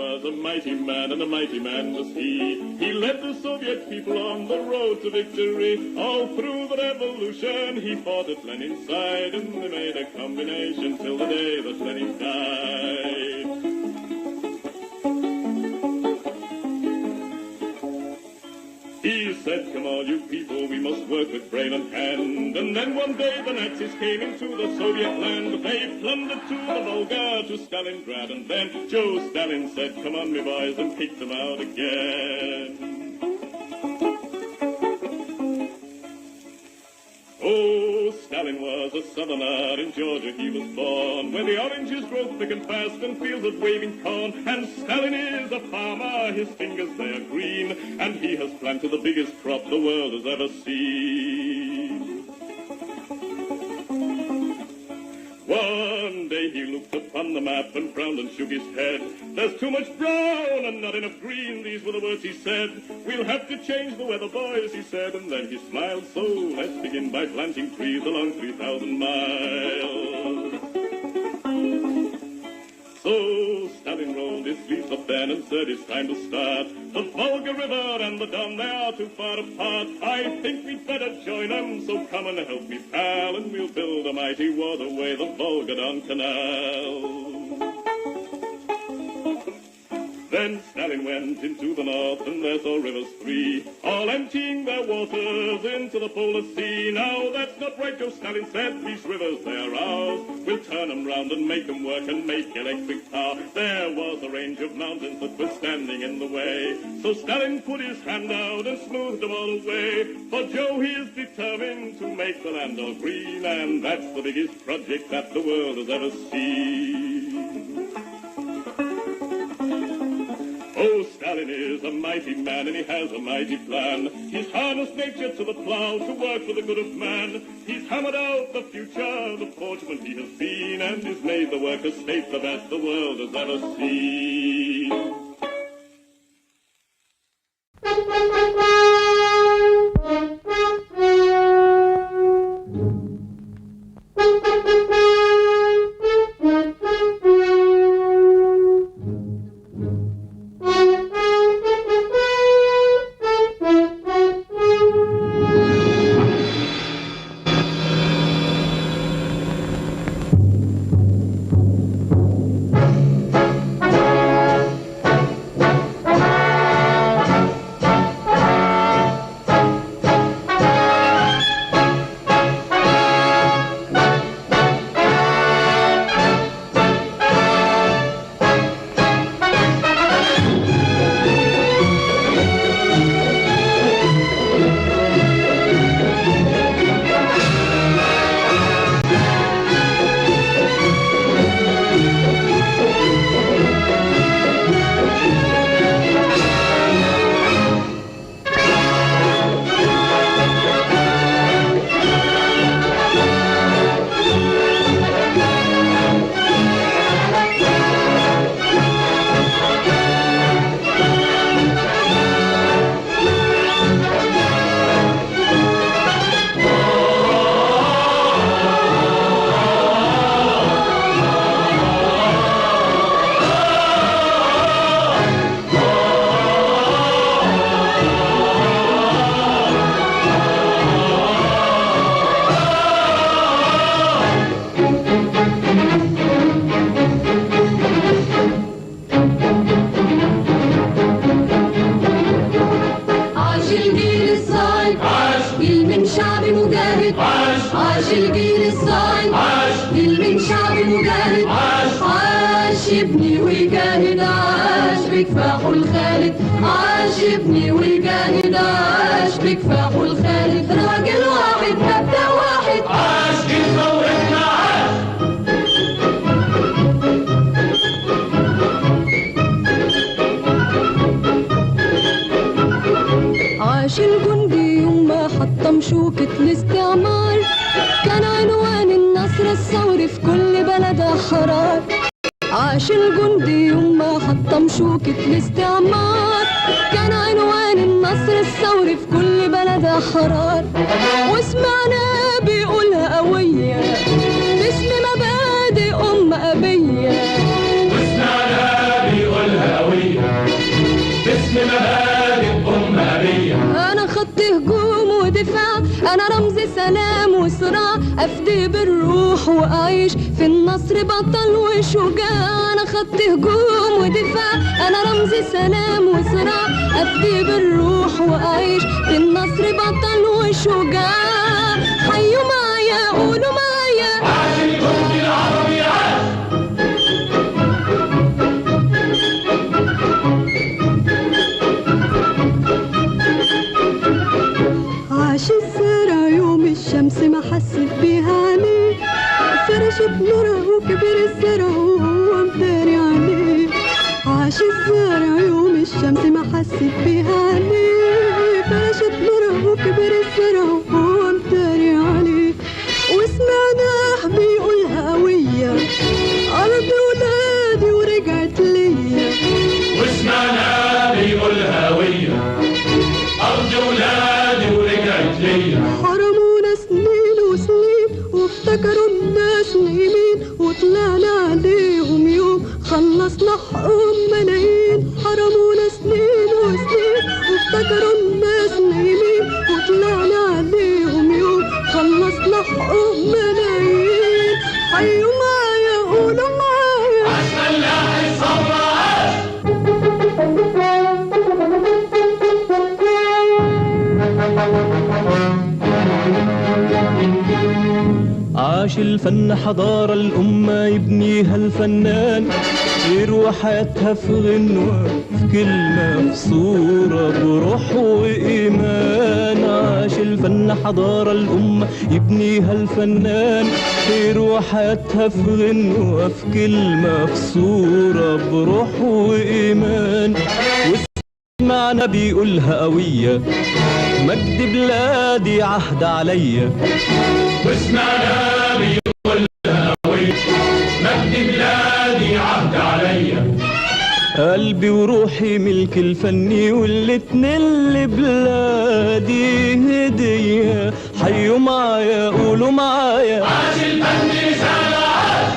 was a mighty man, and a mighty man was he. He led the Soviet people on the road to victory. All through the revolution, he fought at Lenin's side, and they made a combination till the day that Lenin died. He said, come on, you people, we must work with brain and hand. And then one day the Nazis came into the Soviet land. They plundered to the Volga, to Stalingrad. And then Joe Stalin said, come on, me boys, and kicked them out again. Oh, Stalin was a southerner, in Georgia he was born, where the oranges grow thick and fast and fields of waving corn. And Stalin is a farmer, his fingers they are green, and he has planted the biggest crop the world has ever seen. One day he looked upon the map and frowned and shook his head. There's too much brown and not enough green, these were the words he said. We'll have to change the weather, boys, he said, and then he smiled. So let's begin by planting trees along 3,000 miles. So Stalin rolled his sleeves up then and said it's time to start. The Volga River and the Don, they are too far apart. I think we'd better join them, so come and help me, pal, and we'll build a mighty waterway, the Volga-Don Canal. Then Stalin went into the north, and there saw rivers three, all emptying their waters into the polar sea. Now that's not right, Joe Stalin said, these rivers, they are ours. We'll turn them round and make them work and make electric power. There was a range of mountains that were standing in the way, so Stalin put his hand out and smoothed them all away. For Joe, he is determined to make the land all green, and that's the biggest project that the world has ever seen. Oh, Stalin is a mighty man, and he has a mighty plan. He's harnessed nature to the plow to work for the good of man. He's hammered out the future, the fortune he has seen, and he's made the workers' state the best the world has ever seen. عاش الجيل الصاعد، جيل من شعب مجاهد، عاش يبني ويجاهد، عاش بكفاحه الخالد، عاش يبني ويجاهد، عاش بكفاحه الخالد، راجل واحد مبدأ واحد، عاش جيل ثورتنا، عاش الجندي يوم ما حطم شوكة الاستعمار، كان عنوان النصر الثوري في كل بلد حرار. عاش الجندي يوم ما حطم شوكة الاستعمار، كان عنوان النصر الثوري في كل بلد حرار. وسمعنا بيقولها قوية باسم مبادئ أبية، وسمعنا بيقولها قوية وصراع، أفدي بالروح وأعيش في النصر بطل وشجاع. أنا خط هجوم ودفاع، أنا رمز سلام وصراع، أفدي بالروح وأعيش في النصر بطل وشجاع. حيوا معايا قولوا معايا عاش الجندي العربي عاش. عاش الزرع يوم الشمس ما حست بيها عينيه، فرشت نورها وكبر الزرع وهو مداري عليه. عاش الزرع يوم الشمس ما حست بيها عينيه، فرشت نورها وكبر الزرع وهو مداري عليه. وسمعناه بيقولها هوية أرض ولادي ورجعت ليا. وسمعنا بيقول هوية أرض ولادي ورجعت ليا. حرمونا سنين وسنين وافتكروا الناس نايمين، وطلعنا عليهم يوم خلصنا حقهم ملايين. حرمونا سنين وسنين وافتكروا الناس نايمين، وطلعنا عليهم يوم خلصنا حقهم ملايين. حيوا معايا قولوا معايا عاش فلاح الثورة عاش. عاش الفن حضارة الأمة يبنيها الفنان، يروى حياتها في غنوة في كلمة في صورة بروح وإيمان. عاش الفن حضارة الأمة يبنيها الفنان، يروى حياتها في غنوة في كلمة في صورة بروح وإيمان. واسمعنا بيقولها قوية مجد بلادي عهد عليا. وسمعنا بيقول هوية مجد بلادي عهد عليا. قلبي وروحي ملك الفني والاتنين لبلادي هدية. حيوا معايا قولوا معايا عاش الفن رسالة عاش.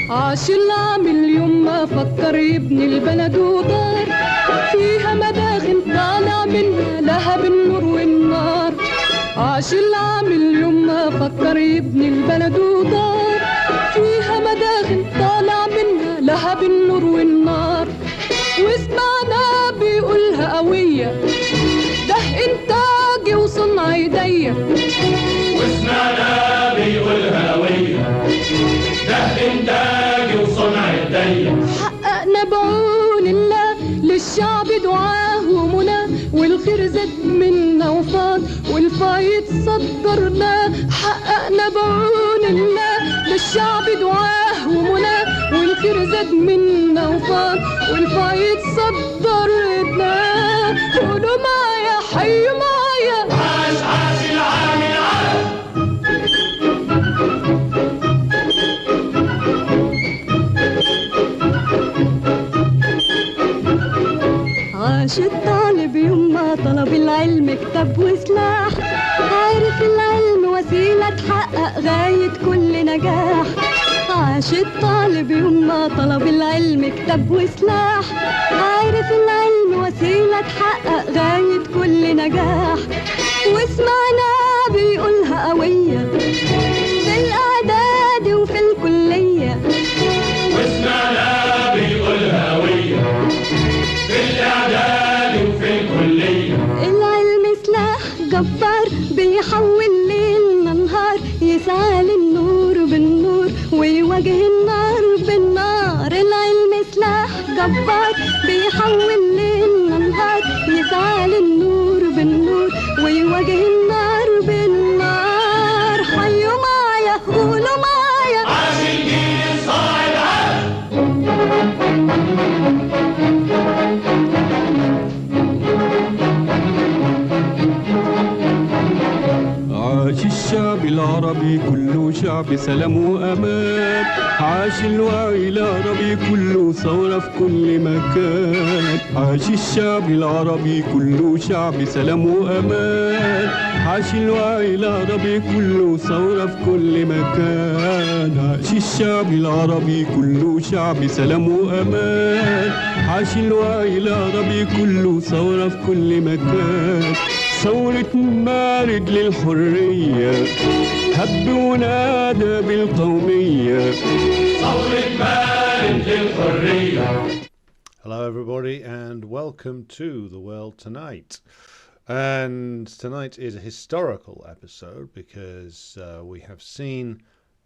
عاش العامل يوم ما فكر يبني البلد ودار، فيها مداخن طالع منها لهب النور والنار. عاش العامل يوم ما فكر يبني البلد ودار، فيها مداخن طالع منها لهب النور والنار. واسمعنا بيقولها قوية ده إنتاجي وصنع إيديا. وسمعنا بيقول هوية ده إنتاجي وصنع إيديا. حققنا بعون الله للشعب دعاه ومنى، والخير زاد منا وفاض والفايد صدرناه. حققنا بعون الله للشعب دعاه ومنى، والخير زاد منا وفاض والفايد صدرناه. قولوا معايا حيوا معايا عاش عاش العامل عاش. عاش الطالب يوم ما طلب العلم كتاب وسلاح، عارف العلم وسيلة تحقق غاية كل نجاح. عاش الطالب يوم ما طلب العلم كتاب وسلاح، عارف العلم وسيلة تحقق غاية كل نجاح. واسمعنا بيقولها قوية في الإعداد وفي الكلية. وسمعنا بيقول هوية في الإعداد وفي الكلية. العلم سلاح جبار بيحول ليلنا نهار، يسعى للنور بالنور ويواجه النار بالنار. العلم سلاح جبار بيحول ليلنا نهار، يسعى للنور بالنور ويواجه النار العربي كله شعب سلام وأمان عاش الوعي العربي كله ثورة في كل مكان عاش الشعب العربي كله شعب سلام وأمان عاش الوعي العربي كله ثورة في كل مكان عاش الشعب العربي كله شعب سلام وأمان عاش الوعي العربي كله ثورة في كل مكان ثورة مارد للحرية هب ونادى بالقومية ثورة مارد للحرية. Hello everybody and welcome to The World Tonight. And tonight is a historical episode because we have seen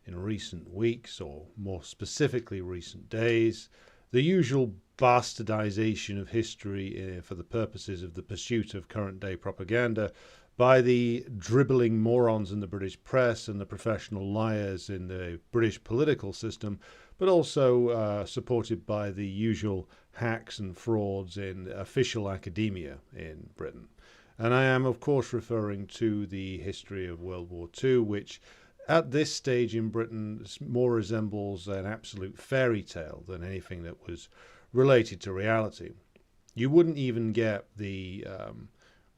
in recent weeks, or more specifically recent days, the usual bastardization of history for the purposes of the pursuit of current day propaganda by the dribbling morons in the British press and the professional liars in the British political system, but also supported by the usual hacks and frauds in official academia in Britain. And I am, of course, referring to the history of World War II, which at this stage in Britain more resembles an absolute fairy tale than anything that was related to reality. You wouldn't even get the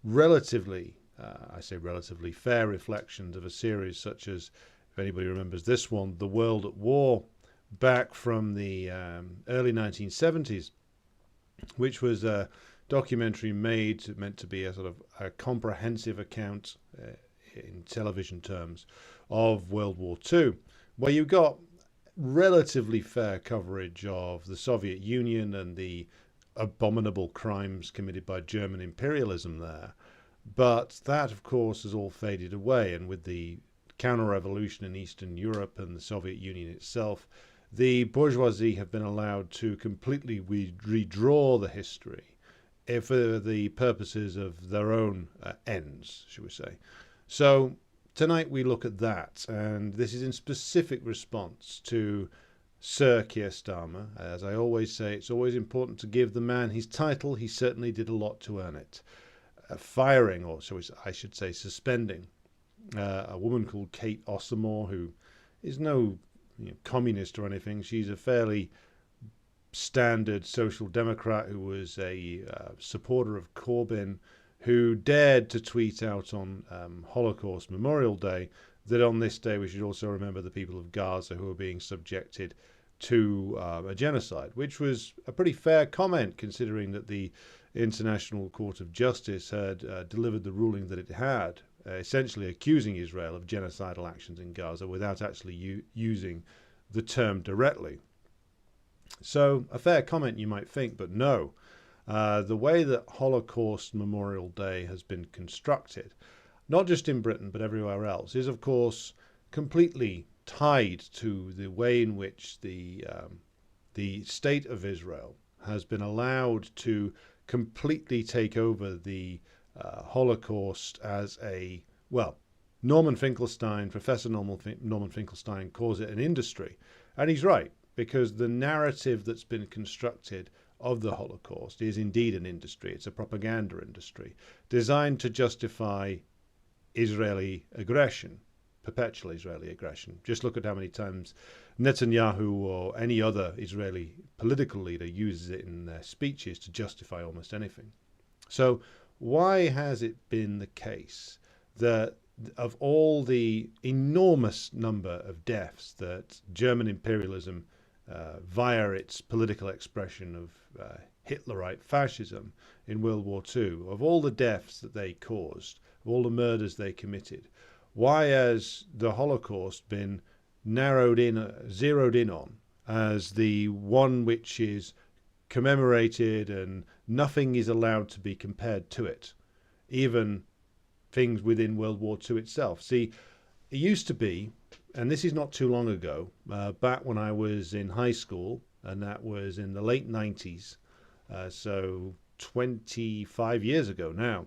relatively fair reflections of a series such as, if anybody remembers this one, The World at War, back from the early 1970s, which was a documentary meant to be a sort of a comprehensive account in television terms of World War II, where you got relatively fair coverage of the Soviet Union and the abominable crimes committed by German imperialism there. But that, of course, has all faded away, and with the counter-revolution in Eastern Europe and the Soviet Union itself, the bourgeoisie have been allowed to completely redraw the history for the purposes of their own ends, shall we say. So tonight we look at that, and this is in specific response to Sir Keir Starmer. As I always say, it's always important to give the man his title. He certainly did a lot to earn it. Firing, or so I should say suspending, a woman called Kate Ossamore, who is no communist or anything. She's a fairly standard social democrat who was a supporter of Corbyn, who dared to tweet out on Holocaust Memorial Day that on this day we should also remember the people of Gaza who are being subjected to a genocide, which was a pretty fair comment considering that the International Court of Justice had delivered the ruling that it had, essentially accusing Israel of genocidal actions in Gaza without actually using the term directly. So a fair comment you might think, but no. The way that Holocaust Memorial Day has been constructed, not just in Britain but everywhere else, is of course completely tied to the way in which the state of Israel has been allowed to completely take over the Holocaust as a, well, Professor Norman Finkelstein calls it an industry. And he's right, because the narrative that's been constructed of the Holocaust is indeed an industry. It's a propaganda industry designed to justify Israeli aggression, perpetual Israeli aggression. Just look at how many times Netanyahu or any other Israeli political leader uses it in their speeches to justify almost anything. So why has it been the case that of all the enormous number of deaths that German imperialism via its political expression of Hitlerite fascism in World War II, of all the deaths that they caused, of all the murders they committed, why has the Holocaust been zeroed in on as the one which is commemorated and nothing is allowed to be compared to it, even things within World War II itself? See, it used to be, and this is not too long ago, back when I was in high school, and that was in the late 90s, so 25 years ago now,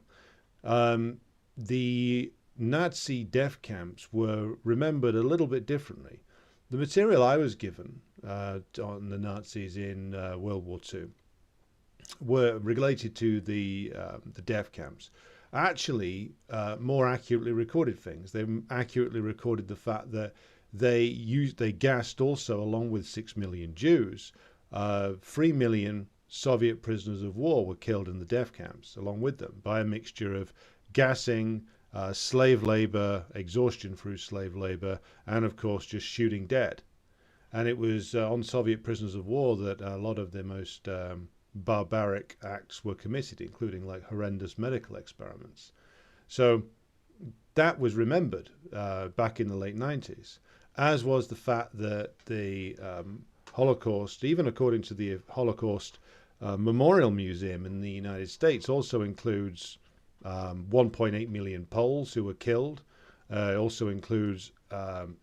the Nazi death camps were remembered a little bit differently. The material I was given on the Nazis in World War II were related to the death camps. actually more accurately recorded things. They accurately recorded the fact that they gassed also, along with 6 million Jews, 3 million Soviet prisoners of war were killed in the death camps along with them by a mixture of gassing, slave labor, exhaustion through slave labor, and of course just shooting dead. And it was on Soviet prisoners of war that a lot of the most barbaric acts were committed, including like horrendous medical experiments. So that was remembered back in the late 90s, as was the fact that the Holocaust, even according to the Holocaust Memorial Museum in the United States, also includes 1.8 million Poles who were killed. It also includes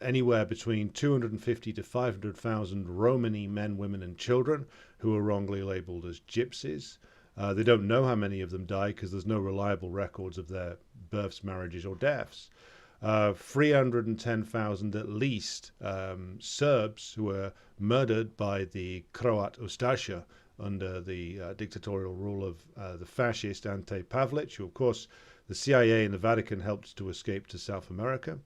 anywhere between 250 to 500,000 Romani men, women, and children who were wrongly labeled as gypsies. They don't know how many of them died because there's no reliable records of their births, marriages, or deaths. 310,000 at least Serbs who were murdered by the Croat Ustaša under the dictatorial rule of the fascist Ante Pavelic, who of course the CIA and the Vatican helped to escape to South America.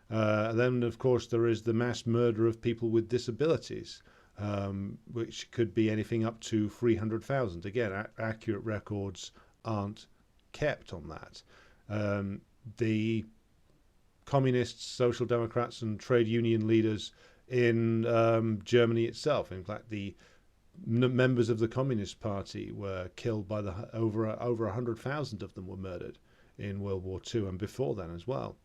And then of course there is the mass murder of people with disabilities, which could be anything up to 300,000. Again, accurate records aren't kept on that. The communists, social democrats, and trade union leaders in Germany itself, in fact, the members of the Communist Party were killed by over 100,000 of them were murdered in World War II and before then as well.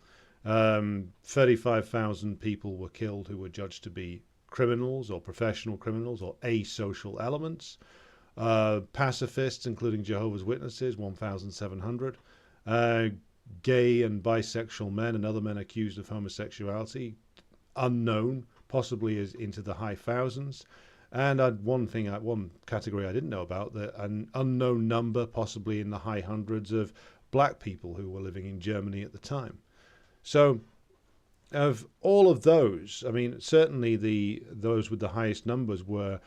35,000 people were killed who were judged to be criminals or professional criminals or asocial elements. Pacifists, including Jehovah's Witnesses, 1,700. Gay and bisexual men and other men accused of homosexuality, unknown, possibly is into the high thousands. And one category I didn't know about, an unknown number, possibly in the high hundreds, of black people who were living in Germany at the time. So of all of those, I mean, certainly those with the highest numbers were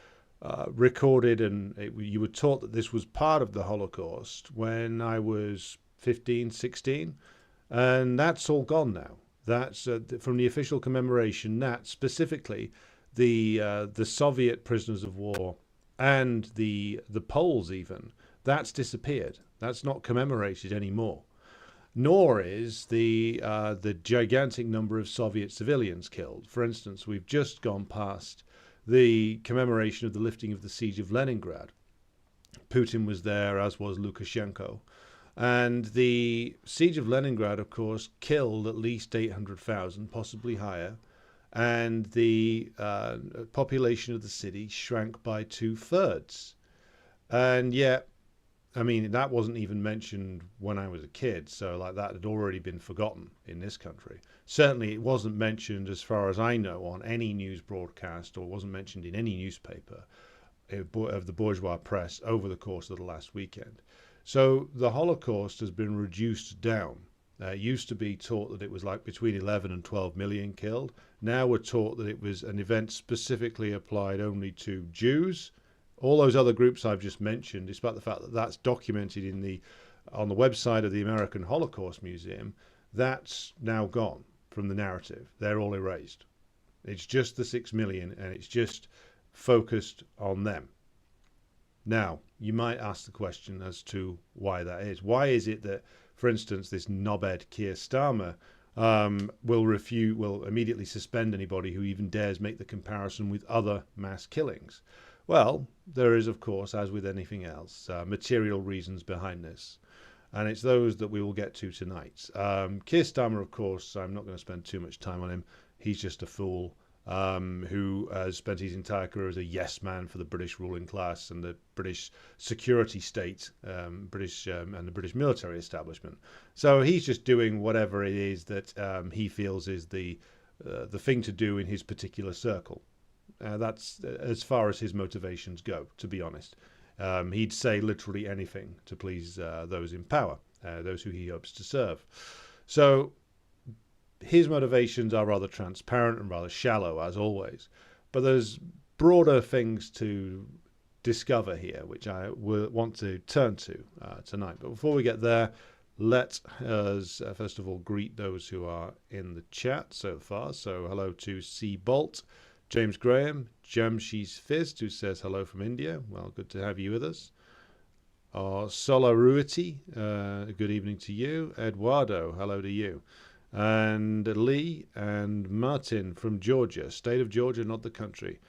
recorded, and you were taught that this was part of the Holocaust when I was 15, 16, and that's all gone now. That's from the official commemoration, that specifically the Soviet prisoners of war and the Poles even, that's disappeared. That's not commemorated anymore. Nor is the gigantic number of Soviet civilians killed. For instance, we've just gone past the commemoration of the lifting of the siege of Leningrad. Putin was there, as was Lukashenko. And the siege of Leningrad, of course, killed at least 800,000, possibly higher. And the population of the city shrank by 2/3. And yet, I mean, that wasn't even mentioned when I was a kid, so like that had already been forgotten in this country. Certainly it wasn't mentioned, as far as I know, on any news broadcast, or wasn't mentioned in any newspaper of the bourgeois press over the course of the last weekend. So the Holocaust has been reduced down. It used to be taught that it was like between 11 and 12 million killed. Now we're taught that it was an event specifically applied only to Jews. All those other groups I've just mentioned, despite the fact that that's documented on the website of the American Holocaust Museum, that's now gone from the narrative. They're all erased. It's just the 6 million, and it's just focused on them. Now, you might ask the question as to why that is. Why is it that, for instance, this knobhead Keir Starmer will immediately suspend anybody who even dares make the comparison with other mass killings? Well, there is, of course, as with anything else, material reasons behind this. And it's those that we will get to tonight. Keir Starmer, of course, I'm not going to spend too much time on him. He's just a fool who has spent his entire career as a yes man for the British ruling class and the British security state, and the British military establishment. So he's just doing whatever it is that he feels is the thing to do in his particular circle. That's as far as his motivations go, to be honest. He'd say literally anything to please those in power, those who he hopes to serve. So his motivations are rather transparent and rather shallow, as always. But there's broader things to discover here, which I will want to turn to tonight. But before we get there, let us first of all greet those who are in the chat so far. So hello to C. Bolt, James Graham, Jamshi's Fist, who says hello from India. Well, good to have you with us. Solaruity, good evening to you. Eduardo, hello to you. And Lee and Martin from Georgia, state of Georgia, not the country.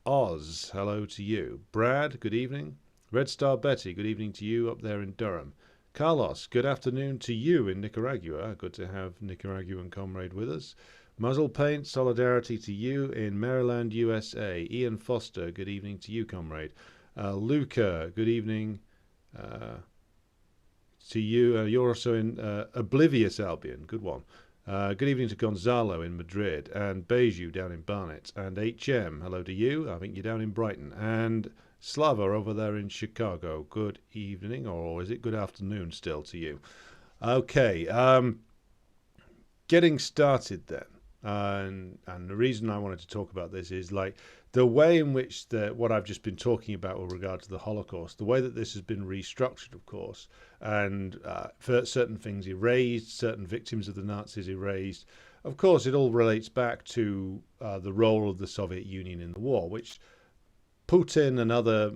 Oz, hello to you. Brad, good evening. Red Star Betty, good evening to you up there in Durham. Carlos, good afternoon to you in Nicaragua. Good to have Nicaraguan comrade with us. Muzzle Paint, solidarity to you in Maryland, USA. Ian Foster, good evening to you, comrade. Luca, good evening to you. You're also in Oblivious Albion, good one. Good evening to Gonzalo in Madrid, and Beju down in Barnet, and HM, hello to you. I think you're down in Brighton, and Slava over there in Chicago. Good evening, or is it good afternoon still to you? Okay, getting started then. And the reason I wanted to talk about this is like the way in which what I've just been talking about with regard to the Holocaust, the way that this has been restructured, of course, and for certain things erased, certain victims of the Nazis erased. Of course, it all relates back to the role of the Soviet Union in the war, which Putin and other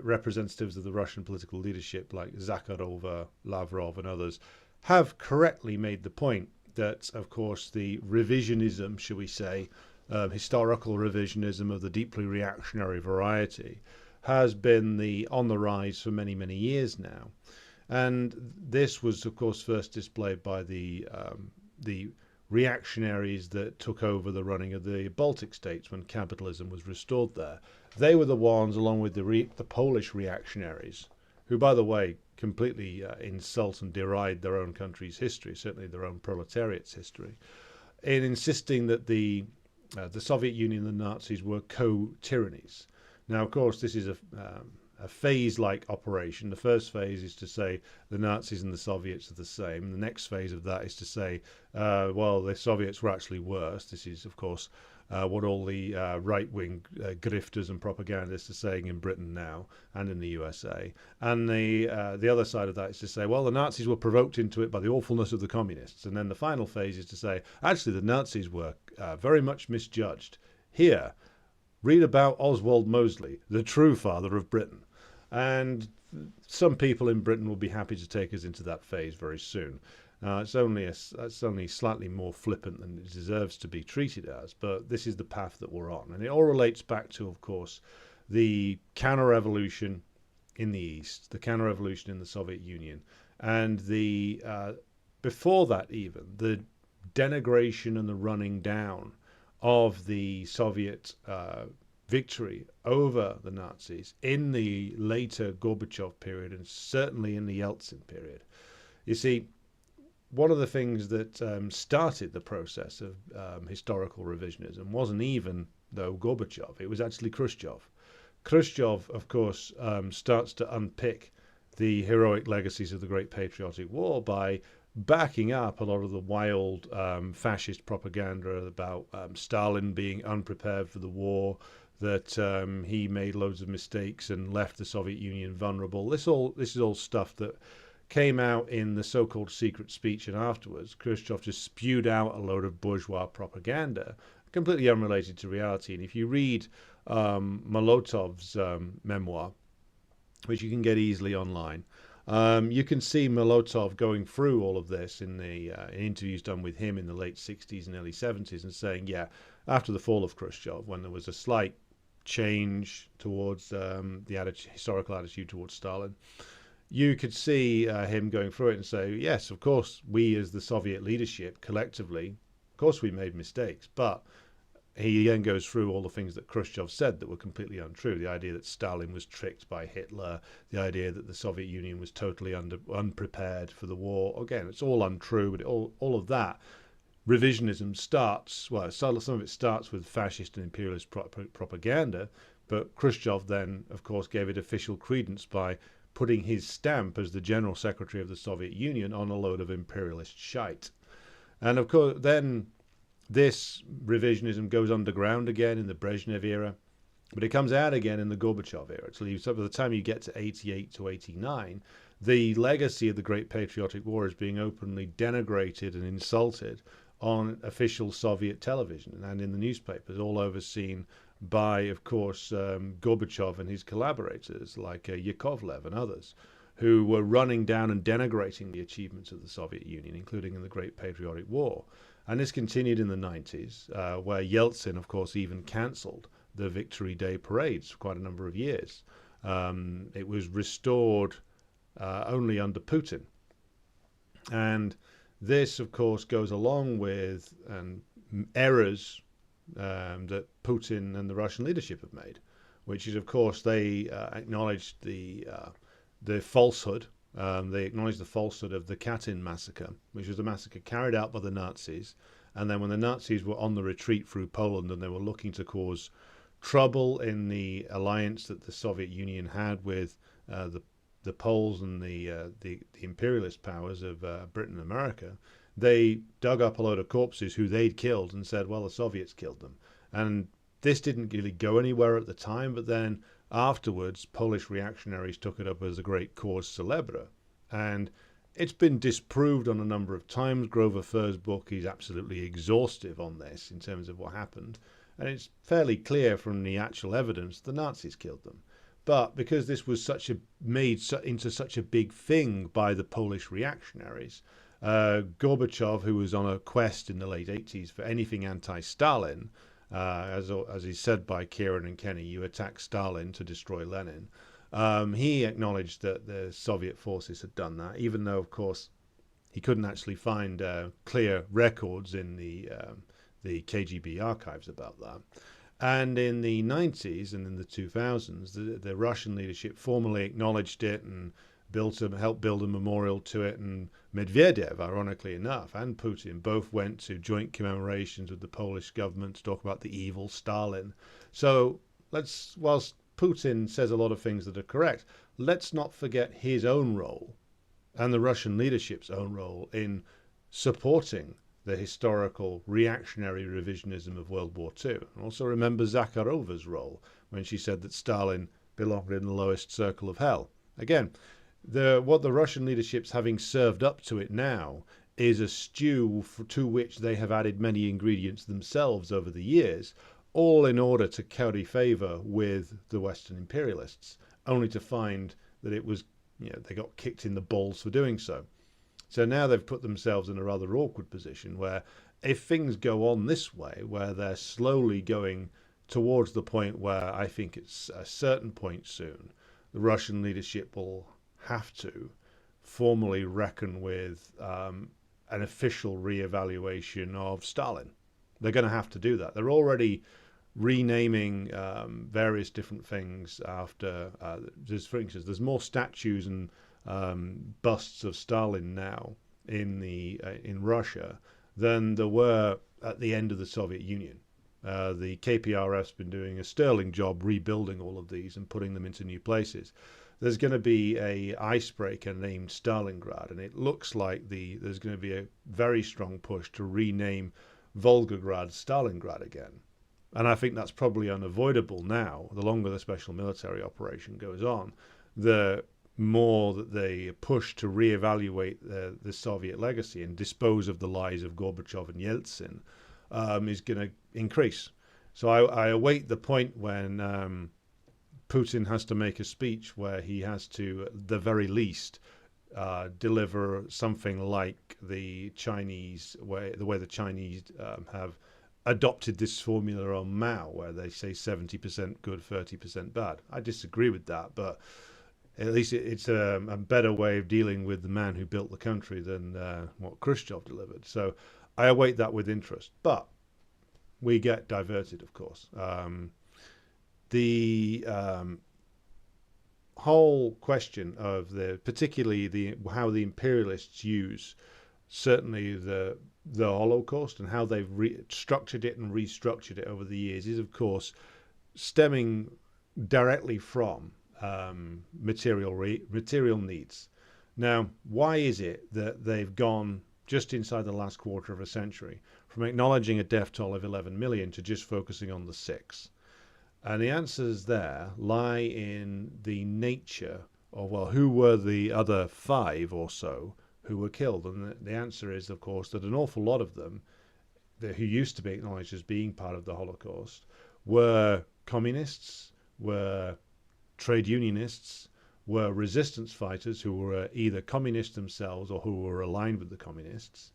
representatives of the Russian political leadership like Zakharova, Lavrov and others have correctly made the point that, of course, the revisionism, shall we say, historical revisionism of the deeply reactionary variety has been on the rise for many, many years now. And this was, of course, first displayed by the reactionaries that took over the running of the Baltic states when capitalism was restored there. They were the ones, along with the Polish reactionaries, who, by the way, completely insult and deride their own country's history, certainly their own proletariat's history, in insisting that the Soviet Union and the Nazis were co-tyrannies. Now, of course, this is a phase-like operation. The first phase is to say the Nazis and the Soviets are the same. The next phase of that is to say, well, the Soviets were actually worse. This is, of course, what all the right-wing grifters and propagandists are saying in Britain now and in the USA. And the other side of that is to say, well, the Nazis were provoked into it by the awfulness of the communists. And then the final phase is to say, actually, the Nazis were very much misjudged. Here, read about Oswald Mosley, the true father of Britain. And some people in Britain will be happy to take us into that phase very soon. It's only slightly more flippant than it deserves to be treated as, but this is the path that we're on. And it all relates back to, of course, the counter-revolution in the East, the counter-revolution in the Soviet Union, and the before that even, the denigration and the running down of the Soviet victory over the Nazis in the later Gorbachev period and certainly in the Yeltsin period. You see, one of the things that started the process of historical revisionism wasn't even, though, Gorbachev. It was actually Khrushchev. Khrushchev, of course, starts to unpick the heroic legacies of the Great Patriotic War by backing up a lot of the wild fascist propaganda about Stalin being unprepared for the war, that he made loads of mistakes and left the Soviet Union vulnerable. This is all stuff that came out in the so-called secret speech, and afterwards Khrushchev just spewed out a load of bourgeois propaganda, completely unrelated to reality. And if you read Molotov's memoir, which you can get easily online, you can see Molotov going through all of this in the interviews done with him in the late 60s and early 70s and saying, yeah, after the fall of Khrushchev, when there was a slight change towards the historical attitude towards Stalin, you could see him going through it and say, yes, of course, we as the Soviet leadership collectively, of course we made mistakes, but he then goes through all the things that Khrushchev said that were completely untrue. The idea that Stalin was tricked by Hitler, the idea that the Soviet Union was totally unprepared for the war. Again, it's all untrue, but all of that revisionism starts, well, some of it starts with fascist and imperialist propaganda, but Khrushchev then, of course, gave it official credence by putting his stamp as the General Secretary of the Soviet Union on a load of imperialist shite. And of course, then this revisionism goes underground again in the Brezhnev era, But it comes out again in the Gorbachev era. So by the time you get to 88 to 89, the legacy of the Great Patriotic War is being openly denigrated and insulted on official Soviet television and in the newspapers, all overseen by, of course, Gorbachev and his collaborators like Yakovlev and others, who were running down and denigrating the achievements of the Soviet Union, including in the Great Patriotic War. And this continued in the 90s, where Yeltsin, of course, even cancelled the Victory Day parades for quite a number of years. It was restored only under Putin. And this, of course, goes along with errors that Putin and the Russian leadership have made, which is, of course, they acknowledged the falsehood. They acknowledged the falsehood of the Katyn massacre, which was a massacre carried out by the Nazis. And then when the Nazis were on the retreat through Poland and they were looking to cause trouble in the alliance that the Soviet Union had with the Poles and the imperialist powers of Britain and America, they dug up a load of corpses who they'd killed and said, well, the Soviets killed them. And this didn't really go anywhere at the time, but then afterwards, Polish reactionaries took it up as a great cause célèbre. And it's been disproved on a number of times. Grover Furr's book is absolutely exhaustive on this in terms of what happened. And it's fairly clear from the actual evidence the Nazis killed them. But because this was made into such a big thing by the Polish reactionaries, Gorbachev, who was on a quest in the late 80s for anything anti-Stalin, as is said by Kieran and Kenny, you attack Stalin to destroy Lenin. He acknowledged that the Soviet forces had done that, even though, of course, he couldn't actually find clear records in the KGB archives about that. And in the 90s and in the 2000s, the Russian leadership formally acknowledged it and helped build a memorial to it. And Medvedev, ironically enough, and Putin both went to joint commemorations with the Polish government to talk about the evil Stalin. So whilst Putin says a lot of things that are correct, let's not forget his own role and the Russian leadership's own role in supporting the historical reactionary revisionism of World War II. And also remember Zakharova's role when she said that Stalin belonged in the lowest circle of hell. Again, what the Russian leadership's having served up to it now is a stew to which they have added many ingredients themselves over the years, all in order to curry favor with the Western imperialists, only to find that it was, they got kicked in the balls for doing so. So now they've put themselves in a rather awkward position where if things go on this way, where they're slowly going towards the point where I think it's a certain point soon, the Russian leadership will have to formally reckon with an official re-evaluation of Stalin. They're going to have to do that. They're already renaming various different things after, for instance, there's more statues and busts of Stalin now in Russia than there were at the end of the Soviet Union. The KPRF's been doing a sterling job rebuilding all of these and putting them into new places. There's going to be a icebreaker named Stalingrad, and it looks like there's going to be a very strong push to rename Volgograd Stalingrad again. And I think that's probably unavoidable now. The longer the special military operation goes on, the more that they push to reevaluate the Soviet legacy and dispose of the lies of Gorbachev and Yeltsin is going to increase. So I await the point when Putin has to make a speech where he has to, at the very least, deliver something like the way the Chinese have adopted this formula on Mao, where they say 70% good, 30% bad. I disagree with that, but at least it's a better way of dealing with the man who built the country than what Khrushchev delivered. So I await that with interest. But we get diverted, of course. The whole question of particularly how the imperialists use certainly the Holocaust and how they've structured it and restructured it over the years is, of course, stemming directly from material needs. Now, why is it that they've gone just inside the last quarter of a century from acknowledging a death toll of 11 million to just focusing on the 6? And the answers there lie in the nature of, well, who were the other 5 or so who were killed? And the answer is, of course, that an awful lot of them, who used to be acknowledged as being part of the Holocaust, were communists, were trade unionists, were resistance fighters who were either communists themselves or who were aligned with the communists.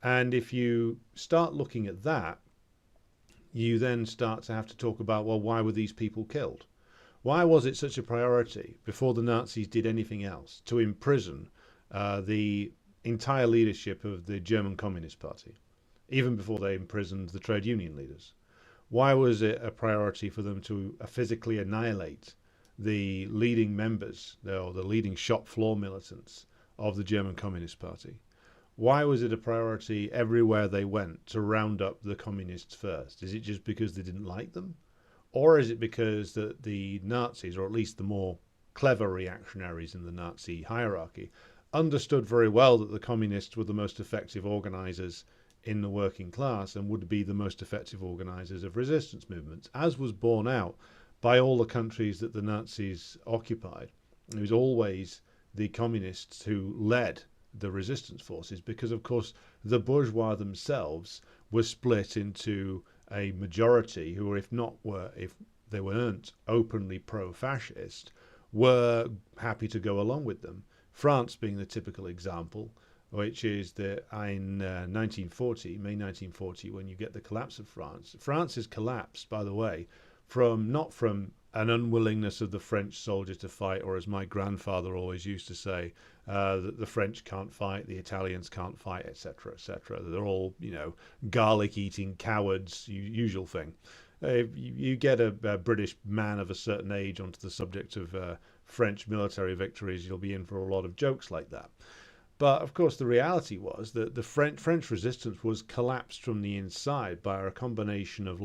And if you start looking at that, you then start to have to talk about, well, why were these people killed? Why was it such a priority before the Nazis did anything else to imprison the entire leadership of the German Communist Party, even before they imprisoned the trade union leaders? Why was it a priority for them to physically annihilate the leading members, or the leading shop floor militants of the German Communist Party? Why was it a priority everywhere they went to round up the communists first? Is it just because they didn't like them? Or is it because the Nazis, or at least the more clever reactionaries in the Nazi hierarchy, understood very well that the communists were the most effective organizers in the working class and would be the most effective organizers of resistance movements, as was borne out by all the countries that the Nazis occupied? It was always the communists who led the resistance forces, because of course the bourgeois themselves were split into a majority who, if they weren't openly pro-fascist, were happy to go along with them. France being the typical example, which is that in May 1940, when you get the collapse of France. France has collapsed, by the way, not from an unwillingness of the French soldiers to fight, or as my grandfather always used to say, that the French can't fight, the Italians can't fight, etc., etc. They're all, garlic-eating cowards, usual thing. You get a British man of a certain age onto the subject of French military victories, you'll be in for a lot of jokes like that. But of course, the reality was that the French resistance was collapsed from the inside by a combination of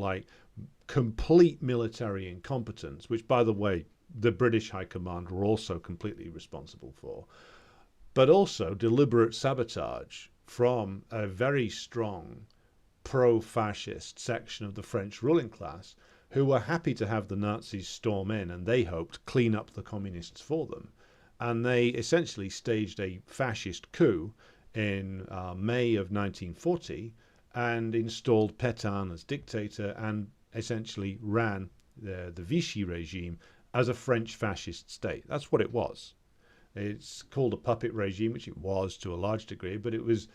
complete military incompetence, which, by the way, the British High Command were also completely responsible for, but also deliberate sabotage from a very strong pro-fascist section of the French ruling class, who were happy to have the Nazis storm in and, they hoped, clean up the communists for them. And they essentially staged a fascist coup in May of 1940 and installed Pétain as dictator and essentially ran the Vichy regime as a French fascist state. That's what it was. It's called a puppet regime, which it was to a large degree, but it was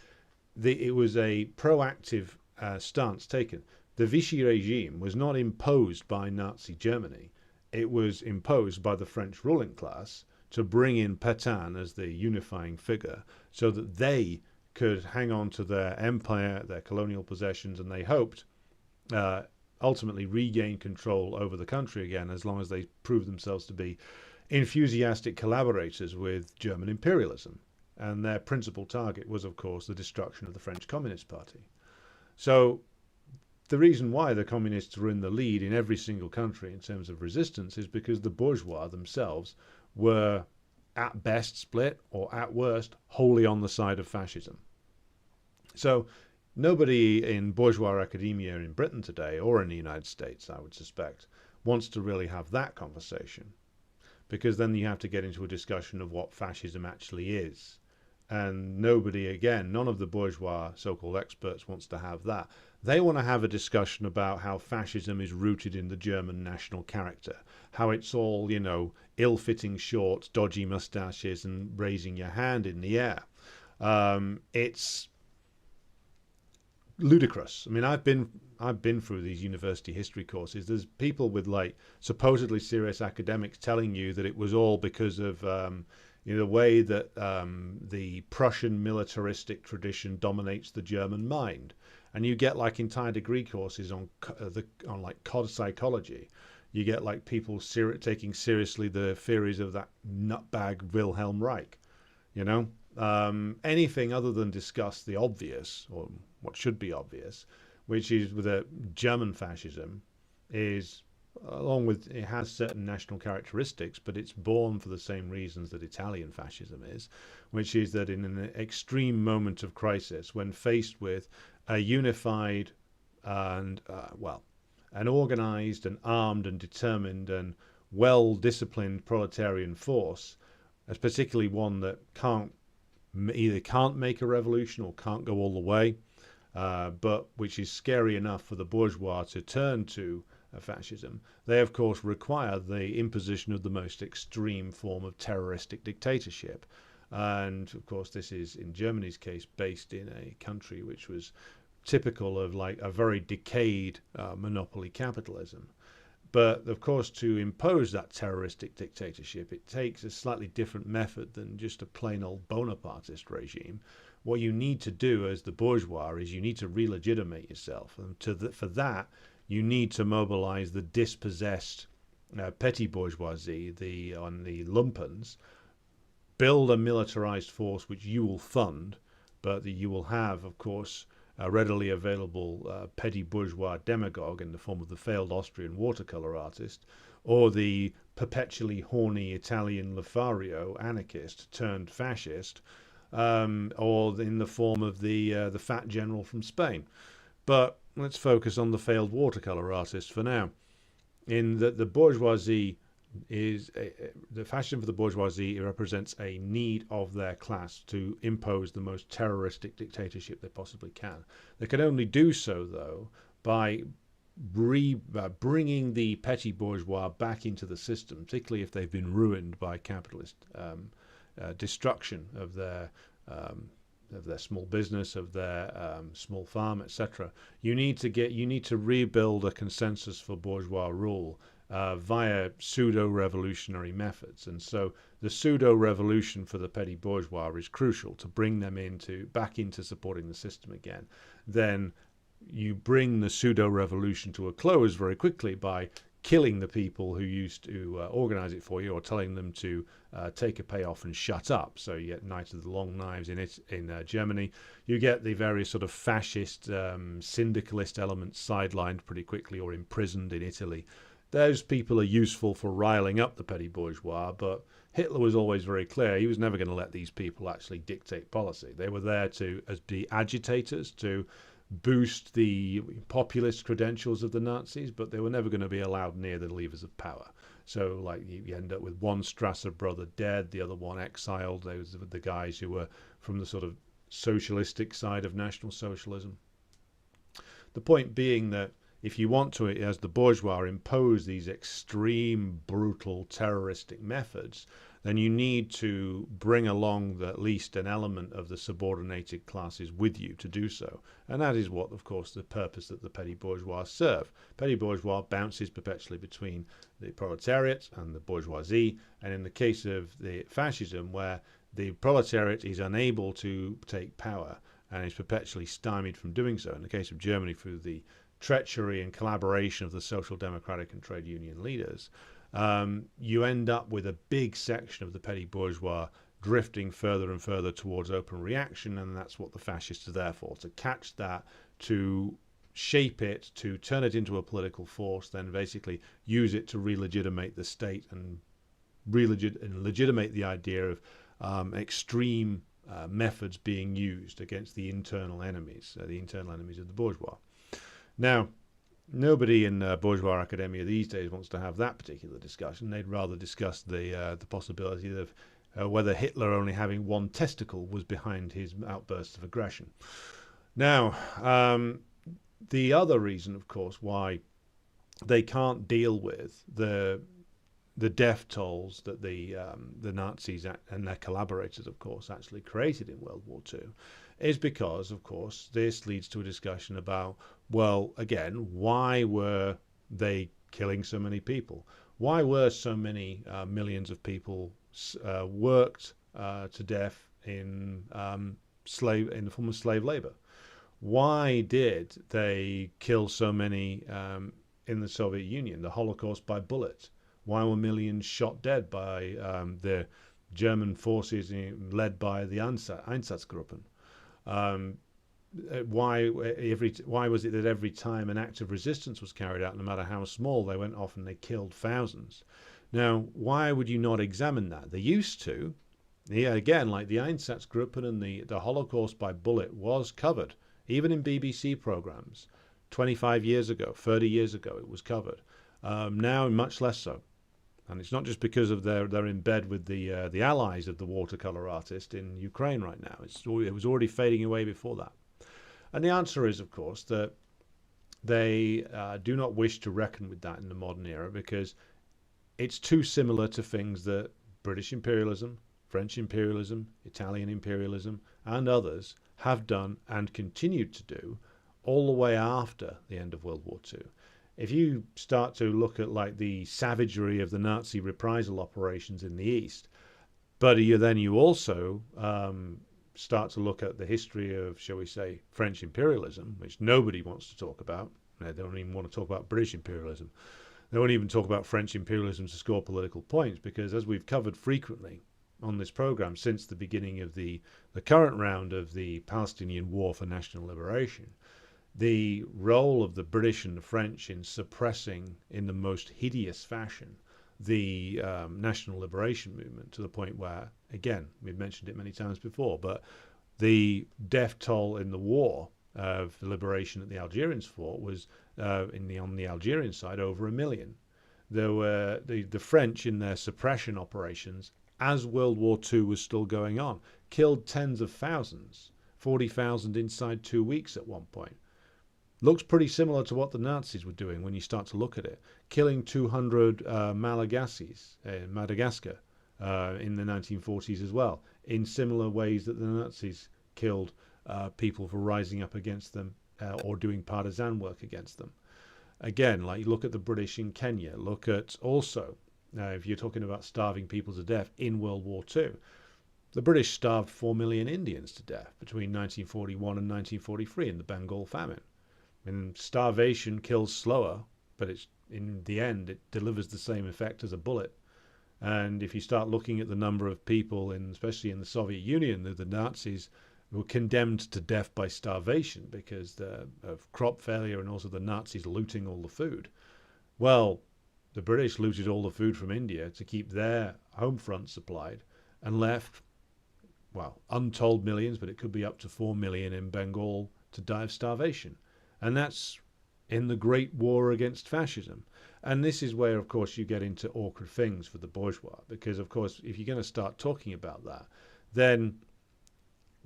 a proactive stance taken. The Vichy regime was not imposed by Nazi Germany. It was imposed by the French ruling class to bring in Pétain as the unifying figure so that they could hang on to their empire, their colonial possessions, and they hoped ultimately regain control over the country again, as long as they proved themselves to be enthusiastic collaborators with German imperialism. And their principal target was, of course, the destruction of the French Communist Party. So the reason why the communists were in the lead in every single country in terms of resistance is because the bourgeois themselves were at best split, or at worst wholly on the side of fascism. So nobody in bourgeois academia in Britain today, or in the United States, I would suspect, wants to really have that conversation, because then you have to get into a discussion of what fascism actually is. And nobody, again, none of the bourgeois so-called experts wants to have that. They want to have a discussion about how fascism is rooted in the German national character, how it's all, ill-fitting shorts, dodgy mustaches, and raising your hand in the air. It's ludicrous. I mean, I've been through these university history courses. There's people with supposedly serious academics telling you that it was all because of the way that the Prussian militaristic tradition dominates the German mind. And you get entire degree courses on cod psychology. You get people taking seriously the theories of that nutbag Wilhelm Reich. Anything other than discuss the obvious, or what should be obvious, which is with a German fascism, is it has certain national characteristics, but it's born for the same reasons that Italian fascism is, which is that in an extreme moment of crisis, when faced with a unified and an organized and armed and determined and well-disciplined proletarian force, as particularly one that either can't make a revolution or can't go all the way, but which is scary enough for the bourgeois to turn to fascism, they of course require the imposition of the most extreme form of terroristic dictatorship. And of course this is, in Germany's case, based in a country which was typical of like a very decayed monopoly capitalism. But of course, to impose that terroristic dictatorship, it takes a slightly different method than just a plain old Bonapartist regime. What you need to do as the bourgeois is you need to re-legitimate yourself, and for that you need to mobilize the dispossessed petty bourgeoisie, the lumpens, build a militarized force which you will fund, but that you will have, of course, a readily available petty bourgeois demagogue in the form of the failed Austrian watercolor artist, or the perpetually horny Italian Lothario anarchist turned fascist, or in the form of the fat general from Spain. But let's focus on the failed watercolor artist for now. In that the bourgeoisie is the fascism for the bourgeoisie represents a need of their class to impose the most terroristic dictatorship they possibly can. They can only do so, though, by bringing the petty bourgeois back into the system, particularly if they've been ruined by capitalist destruction of their small business, of their small farm, etc. You need to rebuild a consensus for bourgeois rule via pseudo-revolutionary methods. And so the pseudo-revolution for the petty bourgeois is crucial to bring them back into supporting the system again. Then you bring the pseudo-revolution to a close very quickly by killing the people who used to organize it for you, or telling them to take a payoff and shut up. So you get Night of the Long Knives in Germany. You get the various sort of fascist syndicalist elements sidelined pretty quickly or imprisoned in Italy. Those people are useful for riling up the petty bourgeois, but Hitler was always very clear. He was never going to let these people actually dictate policy. They were there as be agitators, to boost the populist credentials of the Nazis, but they were never going to be allowed near the levers of power. So like you end up with one Strasser brother dead, the other one exiled. Those were the guys who were from the sort of socialistic side of National Socialism. The point being that if you want to, as the bourgeois, impose these extreme, brutal, terroristic methods, then you need to bring along at least an element of the subordinated classes with you to do so. And that is what, of course, the purpose that the petty bourgeois serve. Petty bourgeois bounces perpetually between the proletariat and the bourgeoisie, and in the case of the fascism, where the proletariat is unable to take power and is perpetually stymied from doing so, in the case of Germany through the treachery and collaboration of the social democratic and trade union leaders, you end up with a big section of the petty bourgeois drifting further and further towards open reaction, and that's what the fascists are there for, to catch that, to shape it, to turn it into a political force, then basically use it to re-legitimate the state and legitimate the idea of extreme methods being used against the internal enemies of the bourgeois. Now, nobody in bourgeois academia these days wants to have that particular discussion. They'd rather discuss the possibility of whether Hitler only having one testicle was behind his outbursts of aggression. Now, the other reason, of course, why they can't deal with the death tolls that the Nazis and their collaborators, of course, actually created in World War II is because, of course, this leads to a discussion about, well, again, why were they killing so many people? Why were so many millions of people worked to death in the form of slave labor? Why did they kill so many in the Soviet Union, the Holocaust by bullet? Why were millions shot dead by the German forces led by the Einsatzgruppen? Why was it that every time an act of resistance was carried out, no matter how small, they went off and they killed thousands? Now, why would you not examine that? They used to. Yeah, again, like the Einsatzgruppen and the Holocaust by bullet was covered, even in BBC programs. 25 years ago, 30 years ago, it was covered. Now, much less so. And it's not just because of they're in bed with the allies of the watercolor artist in Ukraine right now. It was already fading away before that. And the answer is, of course, that they do not wish to reckon with that in the modern era because it's too similar to things that British imperialism, French imperialism, Italian imperialism, and others have done and continued to do all the way after the end of World War II. If you start to look at like the savagery of the Nazi reprisal operations in the East, but you also start to look at the history of, shall we say, French imperialism, which nobody wants to talk about. They don't even want to talk about British imperialism. They won't even talk about French imperialism to score political points because, as we've covered frequently on this program since the beginning of the current round of the Palestinian War for National Liberation, the role of the British and the French in suppressing in the most hideous fashion the national liberation movement to the point where, again, we've mentioned it many times before, but the death toll in the war of the liberation that the Algerians fought was on the Algerian side over 1 million. There were the French in their suppression operations as World War II was still going on killed tens of thousands, 40,000 inside 2 weeks at one point. Looks pretty similar to what the Nazis were doing when you start to look at it. Killing 200 Malagasi's in Madagascar in the 1940s as well, in similar ways that the Nazis killed people for rising up against them or doing partisan work against them. Again, like look at the British in Kenya. Look at also, if you're talking about starving people to death in World War II, the British starved 4 million Indians to death between 1941 and 1943 in the Bengal famine. And starvation kills slower, but it's in the end it delivers the same effect as a bullet. And if you start looking at the number of people, especially in the Soviet Union, the Nazis were condemned to death by starvation because of crop failure and also the Nazis looting all the food. Well, the British looted all the food from India to keep their home front supplied and left, well, untold millions, but it could be up to 4 million in Bengal to die of starvation. And that's in the Great War against fascism. And this is where, of course, you get into awkward things for the bourgeois. Because, of course, if you're going to start talking about that, then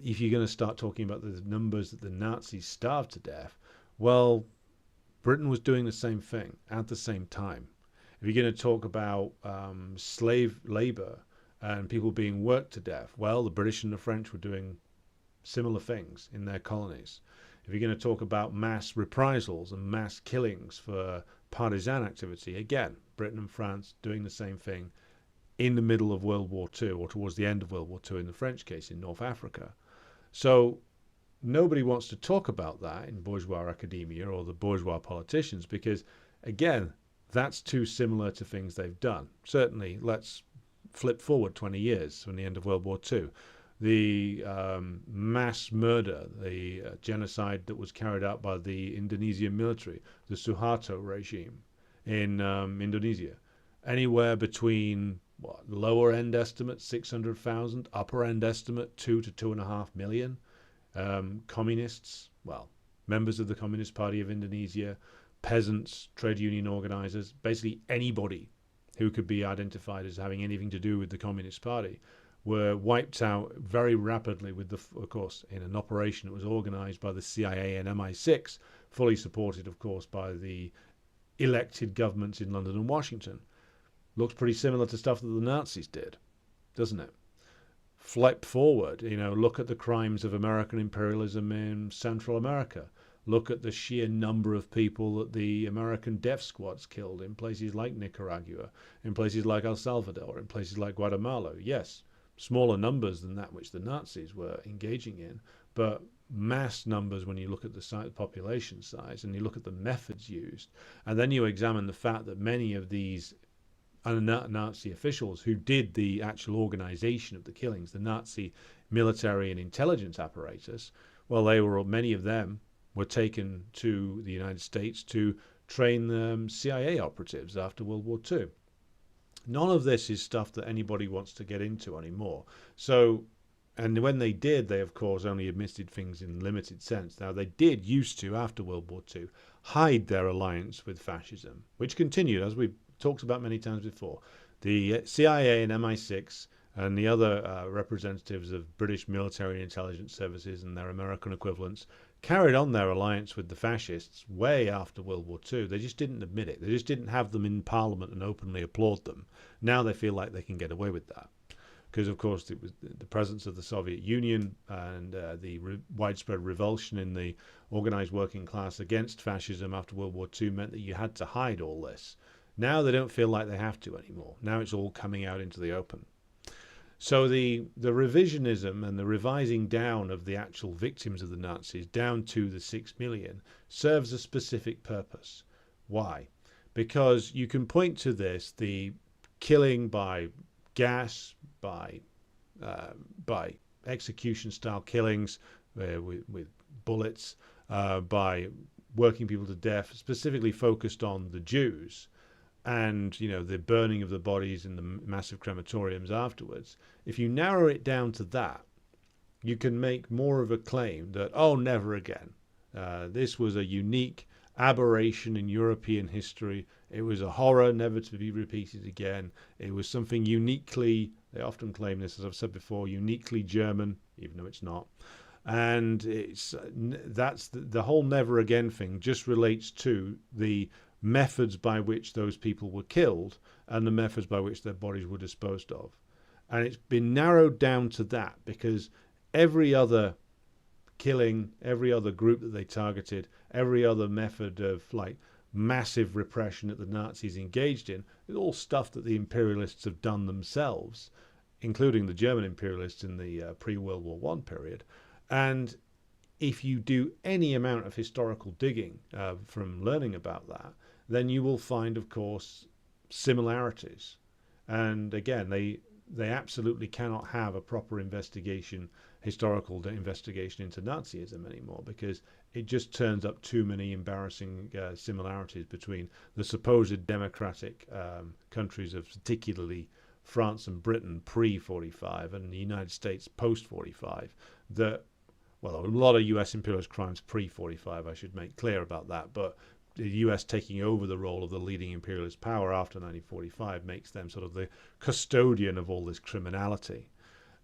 if you're going to start talking about the numbers that the Nazis starved to death, well, Britain was doing the same thing at the same time. If you're going to talk about slave labor and people being worked to death, well, the British and the French were doing similar things in their colonies. If you're going to talk about mass reprisals and mass killings for partisan activity, again, Britain and France doing the same thing in the middle of World War II or towards the end of World War II in the French case in North Africa. So nobody wants to talk about that in bourgeois academia or the bourgeois politicians because, again, that's too similar to things they've done. Certainly, let's flip forward 20 years from the end of World War II. The mass murder, the genocide that was carried out by the Indonesian military, the Suharto regime in Indonesia. Anywhere between, lower end estimate, 600,000, upper end estimate, 2 to 2.5 million. Communists, members of the Communist Party of Indonesia, peasants, trade union organizers, basically anybody who could be identified as having anything to do with the Communist Party were wiped out very rapidly of course, in an operation that was organized by the CIA and MI6, fully supported, of course, by the elected governments in London and Washington. Looks pretty similar to stuff that the Nazis did, doesn't it? Flip forward, look at the crimes of American imperialism in Central America. Look at the sheer number of people that the American death squads killed in places like Nicaragua, in places like El Salvador, in places like Guatemala. Yes, smaller numbers than that which the Nazis were engaging in, but mass numbers when you look at the population size and you look at the methods used. And then you examine the fact that many of these Nazi officials who did the actual organization of the killings, the Nazi military and intelligence apparatus, many of them were taken to the United States to train CIA operatives after World War II. None of this is stuff that anybody wants to get into anymore. So, and when they did, they of course only admitted things in limited sense. Now they did used to, after World War II, hide their alliance with fascism, which continued, as we've talked about many times before. The CIA and MI6 and the other representatives of British military and intelligence services and their American equivalents carried on their alliance with the fascists way after World War II. They just didn't admit it. They just didn't have them in Parliament and openly applaud them. Now they feel like they can get away with that. Because, of course, it was the presence of the Soviet Union and the widespread revulsion in the organized working class against fascism after World War II meant that you had to hide all this. Now they don't feel like they have to anymore. Now it's all coming out into the open. So the revisionism and the revising down of the actual victims of the Nazis down to the 6 million serves a specific purpose. Why? Because you can point to this, the killing by gas, by execution-style killings with bullets, by working people to death, specifically focused on the Jews, and the burning of the bodies in the massive crematoriums afterwards. If you narrow it down to that, you can make more of a claim that, oh, never again. This was a unique aberration in European history. It was a horror never to be repeated again. It was something uniquely, they often claim this, as I've said before, uniquely German, even though it's not. And that's the whole never again thing just relates to the methods by which those people were killed and the methods by which their bodies were disposed of. And it's been narrowed down to that because every other killing, every other group that they targeted, every other method of massive repression that the Nazis engaged in, is all stuff that the imperialists have done themselves, including the German imperialists in the pre-World War I period. And if you do any amount of historical digging from learning about that, then you will find, of course, similarities. And again, they absolutely cannot have a proper historical investigation into Nazism anymore, because it just turns up too many embarrassing similarities between the supposed democratic countries of particularly France and Britain pre-45 and the United States post-45 that, well, a lot of US imperialist crimes pre-45, I should make clear about that, but the US taking over the role of the leading imperialist power after 1945 makes them sort of the custodian of all this criminality.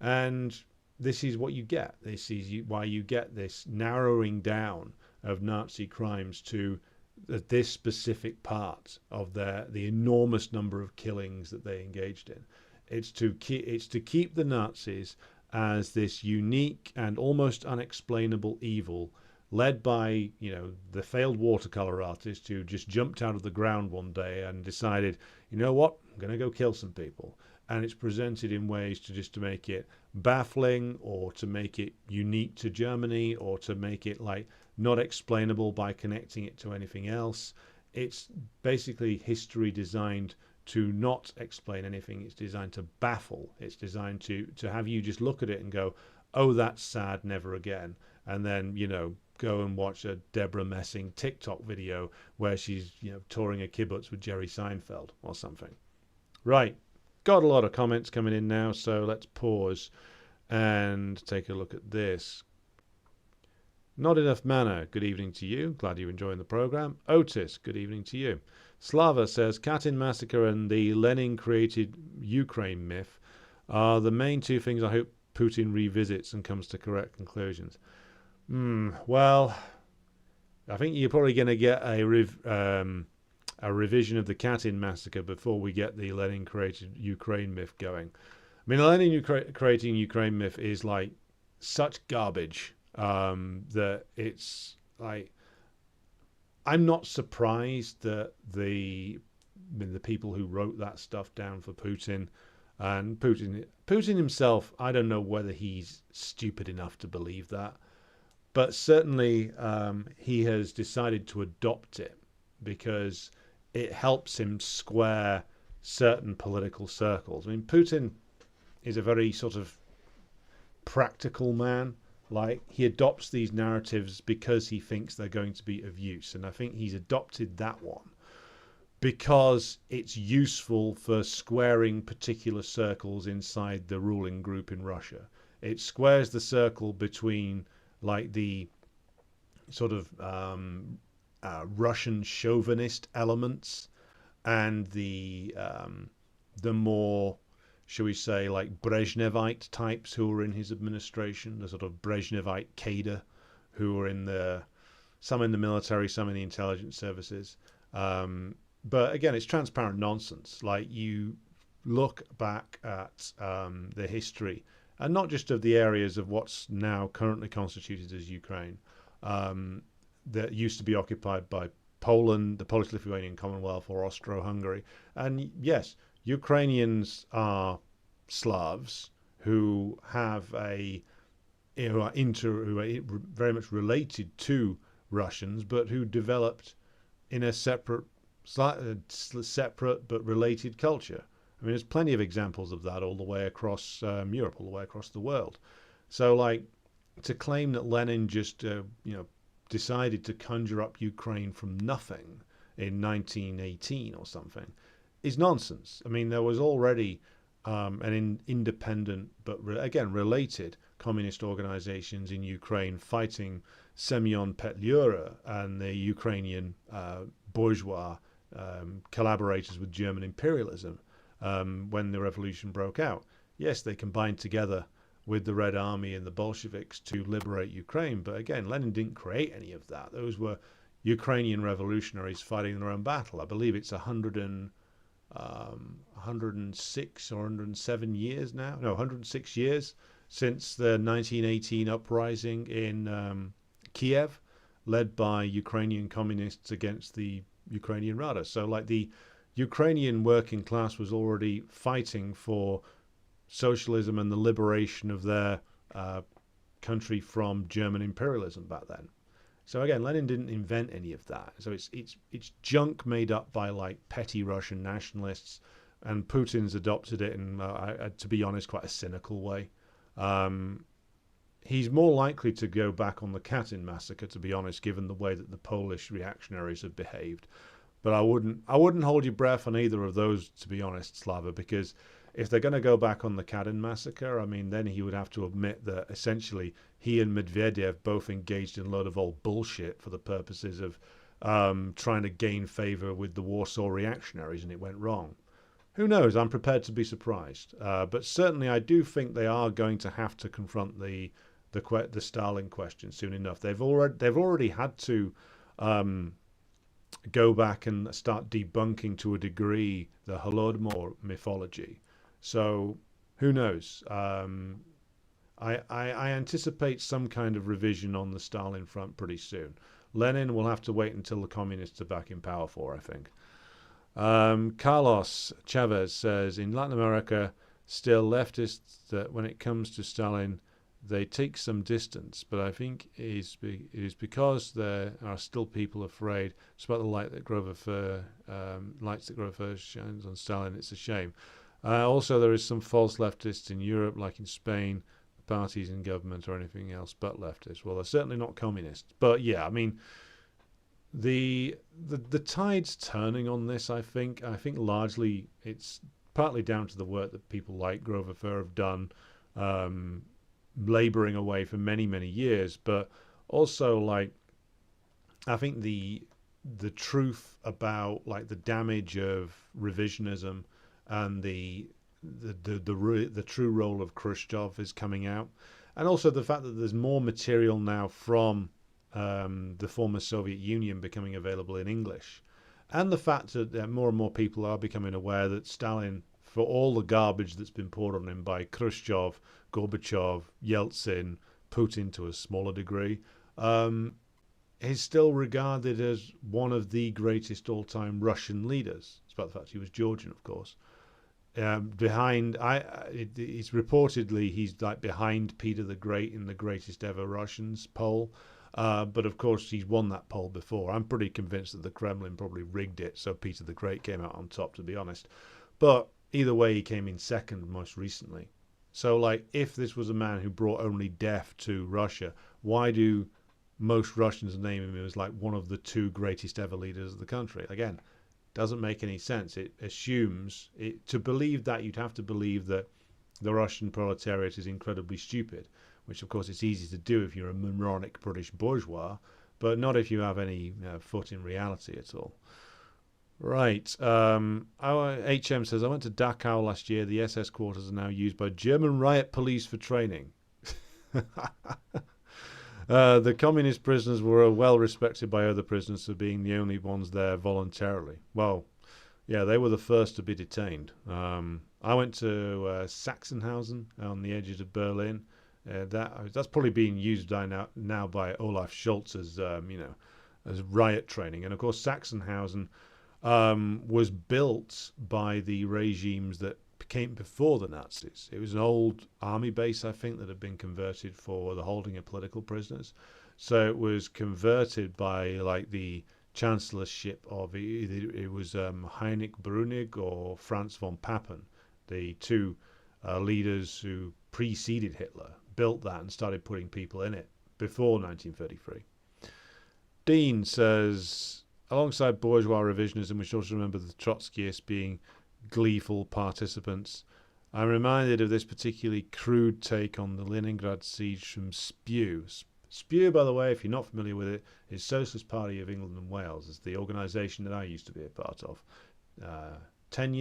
And this is what you get. This is why you get this narrowing down of Nazi crimes to this specific part of the enormous number of killings that they engaged in. It's to keep the Nazis as this unique and almost unexplainable evil led by, the failed watercolor artist who just jumped out of the ground one day and decided, you know what, I'm going to go kill some people. And it's presented in ways to make it baffling, or to make it unique to Germany, or to make it not explainable by connecting it to anything else. It's basically history designed to not explain anything. It's designed to baffle. It's designed to have you just look at it and go, oh, that's sad, never again. And then, go and watch a Deborah Messing TikTok video where she's, touring a kibbutz with Jerry Seinfeld or something. Right. Got a lot of comments coming in now, so let's pause and take a look at this. Not Enough Manner, good evening to you. Glad you're enjoying the program. Otis, good evening to you. Slava says, Katyn massacre and the Lenin-created Ukraine myth are the main two things I hope Putin revisits and comes to correct conclusions. Well, I think you're probably going to get a revision of the Katyn massacre before we get the Lenin-created Ukraine myth going. I mean, the Lenin-creating Ukraine myth is such garbage that it's I'm not surprised that the people who wrote that stuff down for Putin, and Putin himself, I don't know whether he's stupid enough to believe that, but certainly he has decided to adopt it because it helps him square certain political circles. I mean, Putin is a very sort of practical man. He adopts these narratives because he thinks they're going to be of use. And I think he's adopted that one because it's useful for squaring particular circles inside the ruling group in Russia. It squares the circle between the sort of Russian chauvinist elements and the more, shall we say, like Brezhnevite types who were in his administration, the sort of Brezhnevite cadre who were some in the military, some in the intelligence services. But again, it's transparent nonsense. Like, you look back at the history, and not just of the areas of what's now currently constituted as Ukraine, that used to be occupied by Poland, the Polish-Lithuanian Commonwealth, or Austro-Hungary. And yes, Ukrainians are Slavs who have who are very much related to Russians, but who developed in a separate but related culture. I mean, there's plenty of examples of that all the way across Europe, all the way across the world. So, like, to claim that Lenin just, decided to conjure up Ukraine from nothing in 1918 or something is nonsense. I mean, there was already an independent, but again, related communist organizations in Ukraine fighting Semyon Petlura and the Ukrainian bourgeois collaborators with German imperialism when the revolution broke out. Yes, they combined together with the Red Army and the Bolsheviks to liberate Ukraine, but again, Lenin didn't create any of that. Those were Ukrainian revolutionaries fighting their own battle. I believe it's 106 or 107 years now. No, 106 years since the 1918 uprising in Kiev, led by Ukrainian communists against the Ukrainian Rada. So, like, the Ukrainian working class was already fighting for socialism and the liberation of their country from German imperialism back then. So again, Lenin didn't invent any of that. So it's junk made up by, like, petty Russian nationalists, and Putin's adopted it in, to be honest, quite a cynical way. He's more likely to go back on the Katyn massacre, to be honest, given the way that the Polish reactionaries have behaved. But I wouldn't hold your breath on either of those, to be honest, Slava, because if they're going to go back on the Katyn massacre, I mean, then he would have to admit that essentially he and Medvedev both engaged in a load of old bullshit for the purposes of trying to gain favor with the Warsaw reactionaries, and it went wrong. Who knows? I'm prepared to be surprised. But certainly I do think they are going to have to confront the Stalin question soon enough. They've already had to go back and start debunking to a degree the Holodomor mythology. So who knows? I anticipate some kind of revision on the Stalin front pretty soon. Lenin will have to wait until the communists are back in power for, I think. Carlos Chavez says, in Latin America, still leftists, that when it comes to Stalin, they take some distance, but I think it is because there are still people afraid. It's about the lights that Grover Fur shines on Stalin. It's a shame. Also, there is some false leftists in Europe, like in Spain, parties in government or anything else but leftists. Well, they're certainly not communists. But yeah, I mean, the tide's turning on this, I think. I think largely it's partly down to the work that people like Grover Fur have done, laboring away for many, many years. But also, like, I think the truth about, like, the damage of revisionism and the true role of Khrushchev is coming out, and also the fact that there's more material now from the former Soviet Union becoming available in English, and the fact that more and more people are becoming aware that Stalin, for all the garbage that's been poured on him by Khrushchev, Gorbachev, Yeltsin, Putin to a smaller degree, is still regarded as one of the greatest all-time Russian leaders. It's about the fact he was Georgian, of course. It's reportedly he's like behind Peter the Great in the greatest ever Russians poll, but of course he's won that poll before. I'm pretty convinced that the Kremlin probably rigged it so Peter the Great came out on top, to be honest. But either way, he came in second most recently. So, like, if this was a man who brought only death to Russia, why do most Russians name him as like one of the two greatest ever leaders of the country? Again, doesn't make any sense. It assumes to believe that you'd have to believe that the Russian proletariat is incredibly stupid, which of course it's easy to do if you're a moronic British bourgeois. but not if you have any foot in reality at all. Right. Our HM says, I went to Dachau last year. The SS quarters are now used by German riot police for training. The communist prisoners were well respected by other prisoners for being the only ones there voluntarily. Well, yeah, they were the first to be detained. I went to Sachsenhausen on the edges of Berlin. That's probably being used now by Olaf Scholz as as riot training. And of course, Sachsenhausen was built by the regimes that came before the Nazis. It was an old army base, I think, that had been converted for the holding of political prisoners. So it was converted by like the chancellorship of either it was Heinrich Brünig or Franz von Papen, the two leaders who preceded Hitler, built that and started putting people in it before 1933. Dean says, alongside bourgeois revisionism, we should also remember the Trotskyists being gleeful participants. I'm reminded of this particularly crude take on the Leningrad siege from Spew. Spew, by the way, if you're not familiar with it, is Socialist Party of England and Wales. It's the organisation that I used to be a part of. 9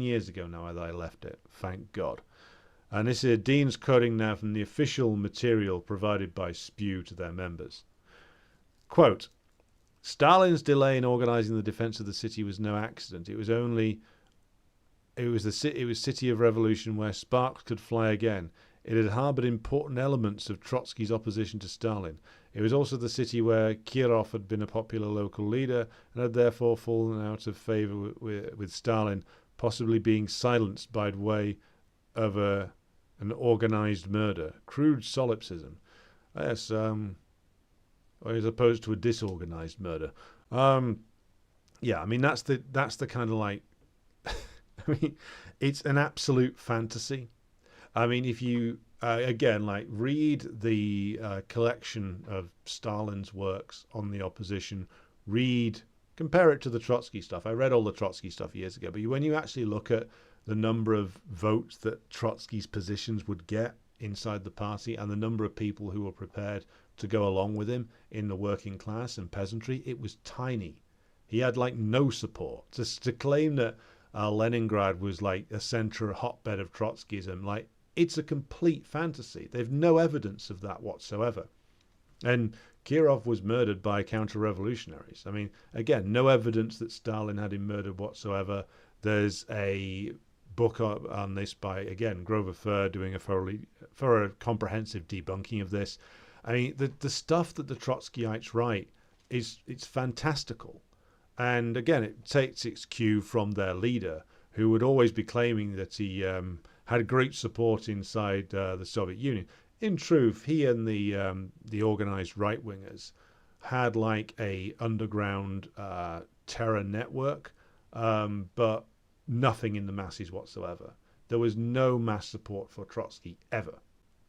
years ago now that I left it, thank God. And this is Dean's quoting now from the official material provided by Spew to their members. Quote, Stalin's delay in organising the defence of the city was no accident. It was city of revolution where sparks could fly again. It had harboured important elements of Trotsky's opposition to Stalin. It was also the city where Kirov had been a popular local leader and had therefore fallen out of favour with Stalin, possibly being silenced by way of an organised murder. Crude solipsism. Yes, as opposed to a disorganised murder. Yeah, I mean that's the kind of like I mean, it's an absolute fantasy. I mean, if you again like read the collection of Stalin's works on the opposition, compare it to the Trotsky stuff. I read all the Trotsky stuff years ago, but when you actually look at the number of votes that Trotsky's positions would get inside the party and the number of people who were prepared to go along with him in the working class and peasantry, it was tiny. He had like no support. To claim that Leningrad was like a centre, hotbed of Trotskyism, like it's a complete fantasy. They've no evidence of that whatsoever. And Kirov was murdered by counter-revolutionaries. I mean, again, no evidence that Stalin had him murdered whatsoever. There's a book on this by, again, Grover Furr doing a thorough comprehensive debunking of this. I mean, the stuff that the Trotskyites write it's fantastical. And again, it takes its cue from their leader, who would always be claiming that he had great support inside the Soviet Union. In truth, he and the organised right-wingers had like a underground terror network, but nothing in the masses whatsoever. There was no mass support for Trotsky ever.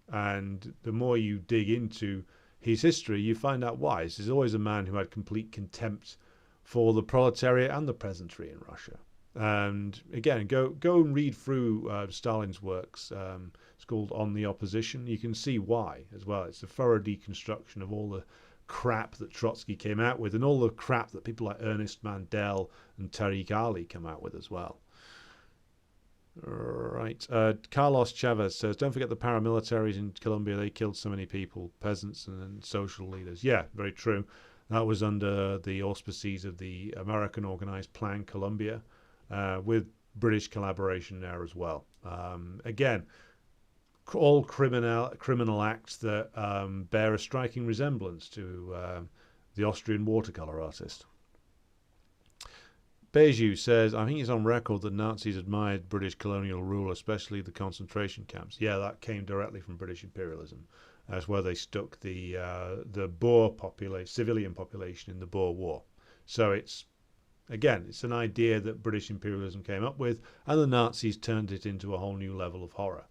And the more you dig into his history, you find out why. This is always a man who had complete contempt for the proletariat and the peasantry in Russia. And again, go and read through Stalin's works. It's called On the Opposition. You can see why as well. It's a thorough deconstruction of all the crap that Trotsky came out with and all the crap that people like Ernest Mandel and Tariq Ali come out with as well. Right. Carlos Chavez says, don't forget the paramilitaries in Colombia. They killed so many people, peasants and social leaders. Yeah, very true. That was under the auspices of the American organized Plan Colombia, with British collaboration there as well. Again, all criminal acts that bear a striking resemblance to the Austrian watercolor artist. Beju says, I think it's on record that Nazis admired British colonial rule, especially the concentration camps. Yeah, that came directly from British imperialism. That's where they stuck the Boer civilian population in the Boer War. So it's an idea that British imperialism came up with, and the Nazis turned it into a whole new level of horror,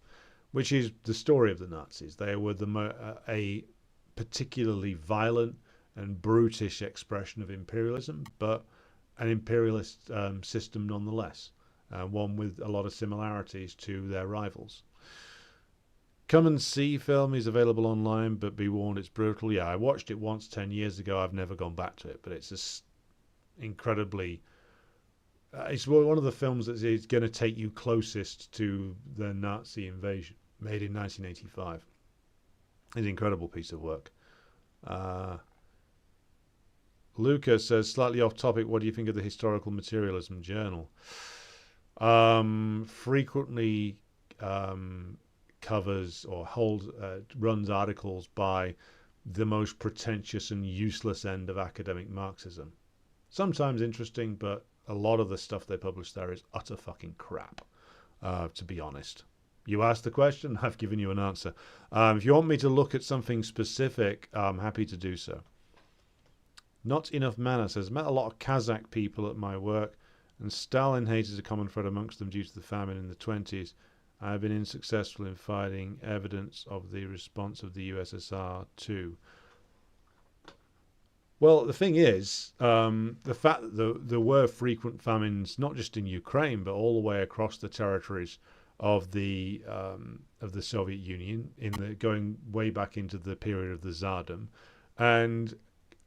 which is the story of the Nazis. They were a particularly violent and brutish expression of imperialism, but an imperialist system nonetheless, one with a lot of similarities to their rivals. Come and See film is available online, but be warned, it's brutal. Yeah, I watched it once 10 years ago. I've never gone back to it, but it's just incredibly... it's one of the films that is going to take you closest to the Nazi invasion, made in 1985. It's an incredible piece of work. Lucas says, slightly off topic, what do you think of the Historical Materialism Journal? Frequently covers or runs articles by the most pretentious and useless end of academic Marxism. Sometimes interesting, but a lot of the stuff they publish there is utter fucking crap, to be honest. You asked the question, I've given you an answer. If you want me to look at something specific, I'm happy to do so. Not Enough Manner says, met a lot of Kazakh people at my work, and Stalin hate is a common thread amongst them due to the famine in the 20s. I have been unsuccessful in finding evidence of the response of the USSR too. Well, the thing is, the fact that there were frequent famines, not just in Ukraine, but all the way across the territories of the Soviet Union, going way back into the period of the Tsardom, and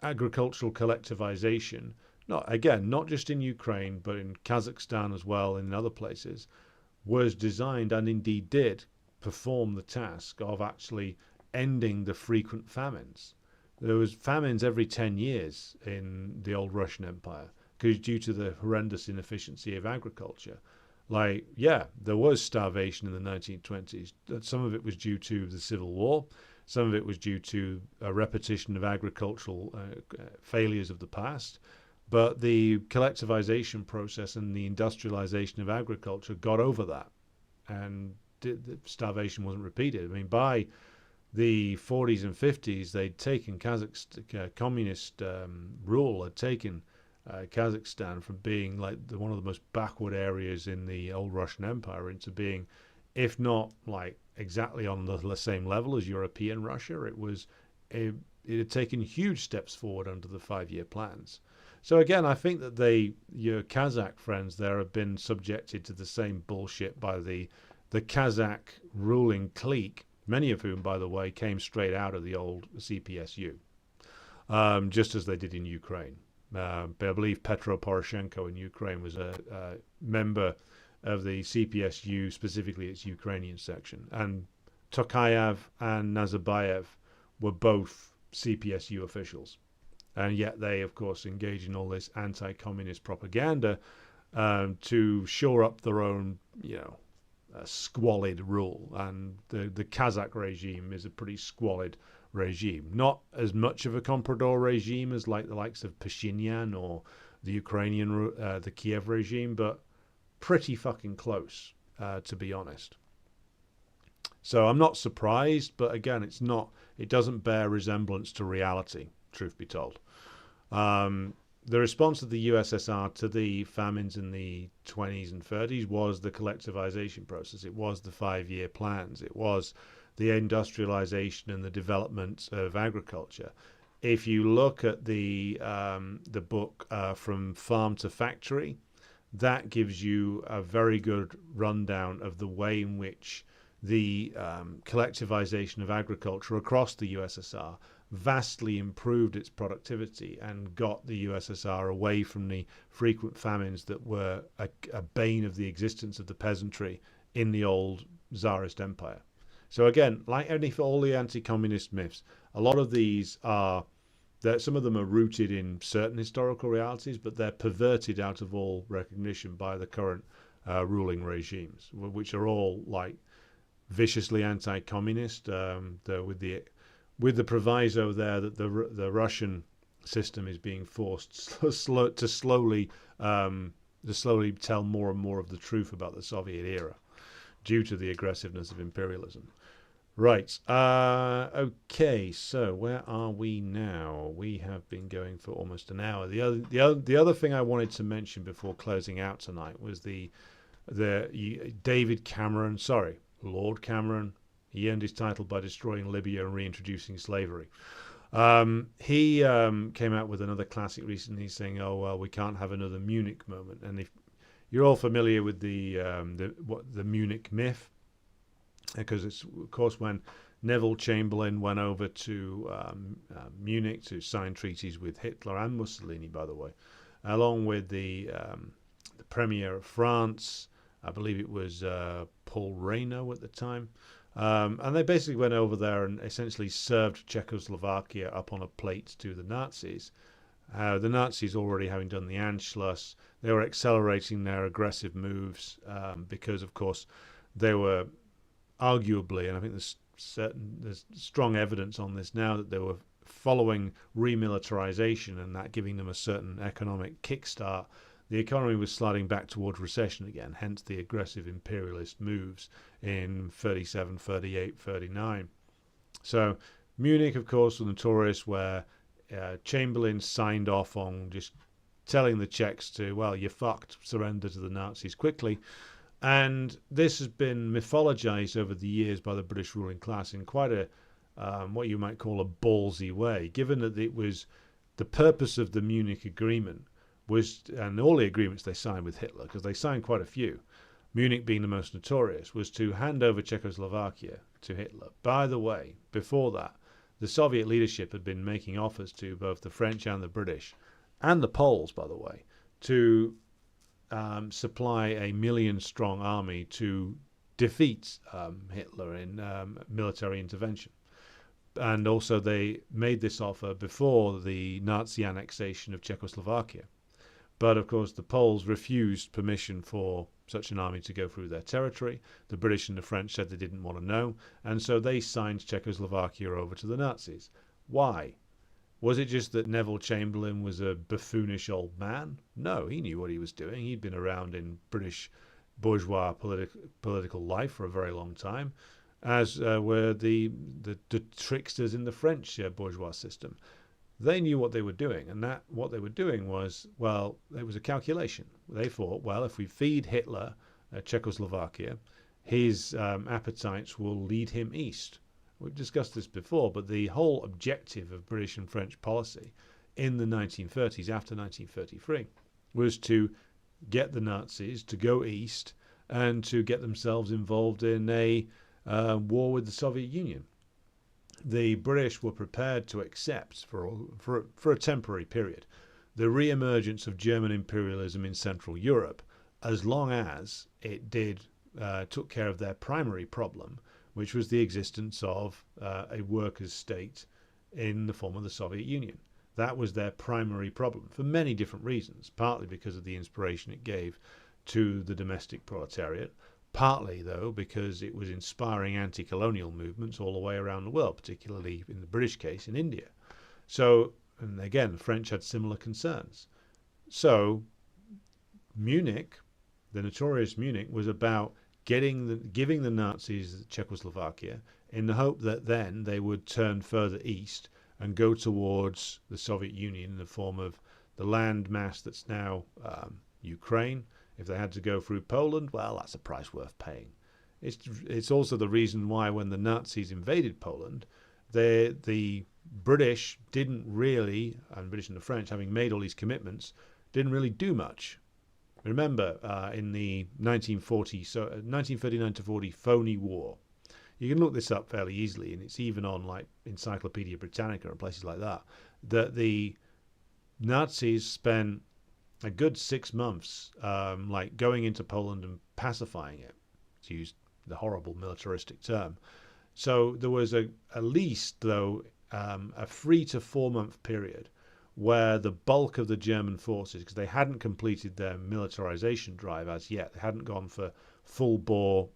agricultural collectivization. Not just in Ukraine, but in Kazakhstan as well, and in other places, was designed and indeed did perform the task of actually ending the frequent famines. There was famines every 10 years in the old Russian Empire because due to the horrendous inefficiency of agriculture. Like, yeah, there was starvation in the 1920s. Some of it was due to the Civil War. Some of it was due to a repetition of agricultural failures of the past. But the collectivization process and the industrialization of agriculture got over that. And the starvation wasn't repeated. I mean, by the 40s and 50s, they'd taken communist rule had taken Kazakhstan from being like one of the most backward areas in the old Russian Empire into being, if not like exactly on the same level as European Russia, it had taken huge steps forward under the 5-year plans. So again, I think that your Kazakh friends there have been subjected to the same bullshit by the Kazakh ruling clique, many of whom, by the way, came straight out of the old CPSU, just as they did in Ukraine. I believe Petro Poroshenko in Ukraine was a member of the CPSU, specifically its Ukrainian section. And Tokayev and Nazarbayev were both CPSU officials. And yet they, of course, engage in all this anti-communist propaganda to shore up their own, squalid rule. And the Kazakh regime is a pretty squalid regime. Not as much of a comprador regime as like the likes of Pashinyan or the Ukrainian, the Kiev regime, but pretty fucking close, to be honest. So I'm not surprised, but again, it doesn't bear resemblance to reality, truth be told. The response of the USSR to the famines in the 20s and 30s was the collectivization process. It was the 5-year plans. It was the industrialization and the development of agriculture. If you look at the book From Farm to Factory, that gives you a very good rundown of the way in which the collectivization of agriculture across the USSR vastly improved its productivity and got the USSR away from the frequent famines that were a bane of the existence of the peasantry in the old Tsarist Empire. So again, like all the anti-communist myths, a lot of these some of them are rooted in certain historical realities, but they're perverted out of all recognition by the current ruling regimes, which are all like viciously anti-communist, with the proviso there that the Russian system is being forced to slowly tell more and more of the truth about the Soviet era due to the aggressiveness of imperialism. Right. Okay. So where are we now? We have been going for almost an hour. The other thing I wanted to mention before closing out tonight was the David Cameron. Sorry, Lord Cameron. He earned his title by destroying Libya and reintroducing slavery. He came out with another classic recently, saying, "Oh well, we can't have another Munich moment." And if you're all familiar with the Munich myth, because it's, of course, when Neville Chamberlain went over to Munich to sign treaties with Hitler and Mussolini, by the way, along with the Premier of France. I believe it was Paul Reynaud at the time. And they basically went over there and essentially served Czechoslovakia up on a plate to the Nazis. The Nazis, already having done the Anschluss, they were accelerating their aggressive moves because, of course, they were arguably, and I think there's strong evidence on this now, that they were following remilitarization and that giving them a certain economic kickstart. The economy was sliding back towards recession again, hence the aggressive imperialist moves in 37, 38, 39. So Munich, of course, was notorious, where Chamberlain signed off on just telling the Czechs to, well, you're fucked, surrender to the Nazis quickly. And this has been mythologized over the years by the British ruling class in quite a, what you might call a ballsy way, given that it was the purpose of the Munich Agreement was, and all the agreements they signed with Hitler, because they signed quite a few, Munich being the most notorious, was to hand over Czechoslovakia to Hitler. By the way, before that, the Soviet leadership had been making offers to both the French and the British, and the Poles, by the way, to supply a 1 million-strong army to defeat Hitler in military intervention. And also they made this offer before the Nazi annexation of Czechoslovakia. But, of course, the Poles refused permission for such an army to go through their territory. The British and the French said they didn't want to know, and so they signed Czechoslovakia over to the Nazis. Why? Was it just that Neville Chamberlain was a buffoonish old man? No, he knew what he was doing. He'd been around in British bourgeois political life for a very long time, as were the tricksters in the French bourgeois system. They knew what they were doing, and that what they were doing was, well, it was a calculation. They thought, well, if we feed Hitler Czechoslovakia, his appetites will lead him east. We've discussed this before, but the whole objective of British and French policy in the 1930s, after 1933, was to get the Nazis to go east and to get themselves involved in a war with the Soviet Union. The British were prepared to accept, for a temporary period, the re-emergence of German imperialism in Central Europe, as long as it took care of their primary problem, which was the existence of a workers' state in the form of the Soviet Union. That was their primary problem, for many different reasons, partly because of the inspiration it gave to the domestic proletariat, partly, though, because it was inspiring anti-colonial movements all the way around the world, particularly in the British case in India. So, and again, the French had similar concerns. So, Munich, the notorious Munich, was about giving the Nazis Czechoslovakia in the hope that then they would turn further east and go towards the Soviet Union in the form of the land mass that's now Ukraine. If they had to go through Poland, well, that's a price worth paying. It's also the reason why when the Nazis invaded Poland, the British didn't really, and British and the French, having made all these commitments, didn't really do much. Remember, in the 1939 to 40 phony war, you can look this up fairly easily, and it's even on like Encyclopedia Britannica and places like that, that the Nazis spent a good 6 months like going into Poland and pacifying it, to use the horrible militaristic term. So there was at least, though, a 3 to 4 month period where the bulk of the German forces, because they hadn't completed their militarization drive as yet, they hadn't gone for full-bore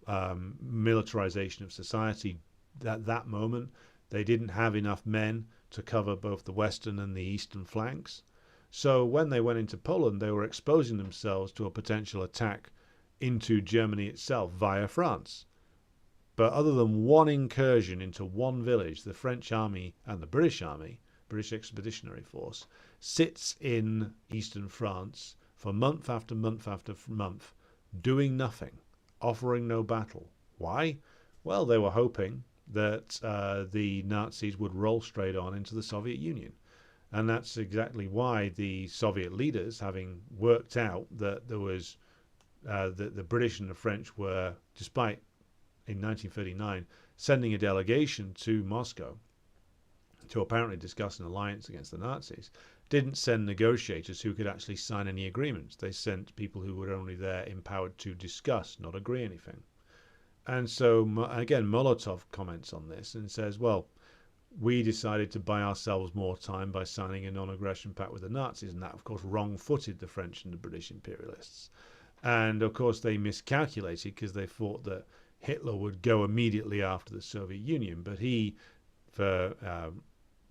militarization of society at that moment. They didn't have enough men to cover both the western and the eastern flanks. So when they went into Poland, they were exposing themselves to a potential attack into Germany itself via France. But other than one incursion into one village, the French army and the British army, British Expeditionary Force, sits in eastern France for month after month after month, doing nothing, offering no battle. Why? Well, they were hoping that the Nazis would roll straight on into the Soviet Union. And that's exactly why the Soviet leaders, having worked out that there was the British and the French were, despite in 1939 sending a delegation to Moscow to apparently discuss an alliance against the Nazis, didn't send negotiators who could actually sign any agreements. They sent people who were only there empowered to discuss, not agree anything. And so, again, Molotov comments on this and says, well, we decided to buy ourselves more time by signing a non-aggression pact with the Nazis, and that, of course, wrong-footed the French and the British imperialists. And, of course, they miscalculated because they thought that Hitler would go immediately after the Soviet Union, but he, for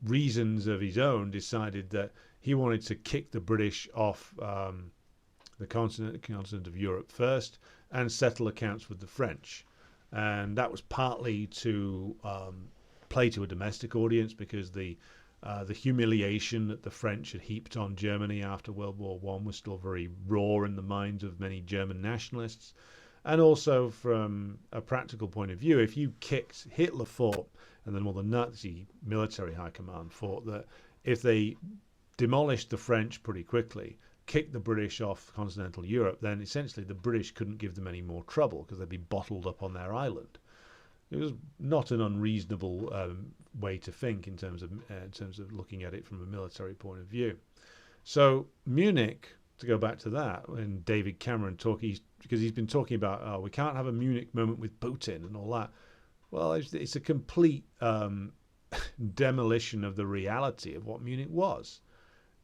reasons of his own, decided that he wanted to kick the British off the continent of Europe first and settle accounts with the French. And that was partly to play to a domestic audience, because the humiliation that the French had heaped on Germany after World War I was still very raw in the minds of many German nationalists. And also from a practical point of view, if you kicked, Hitler thought, and then the Nazi military high command thought, that if they demolished the French pretty quickly, kicked the British off continental Europe, then essentially the British couldn't give them any more trouble because they'd be bottled up on their island. It was not an unreasonable way to think in terms of looking at it from a military point of view. So Munich, to go back to that, and David Cameron because he's been talking about, we can't have a Munich moment with Putin and all that. Well, it's a complete demolition of the reality of what Munich was.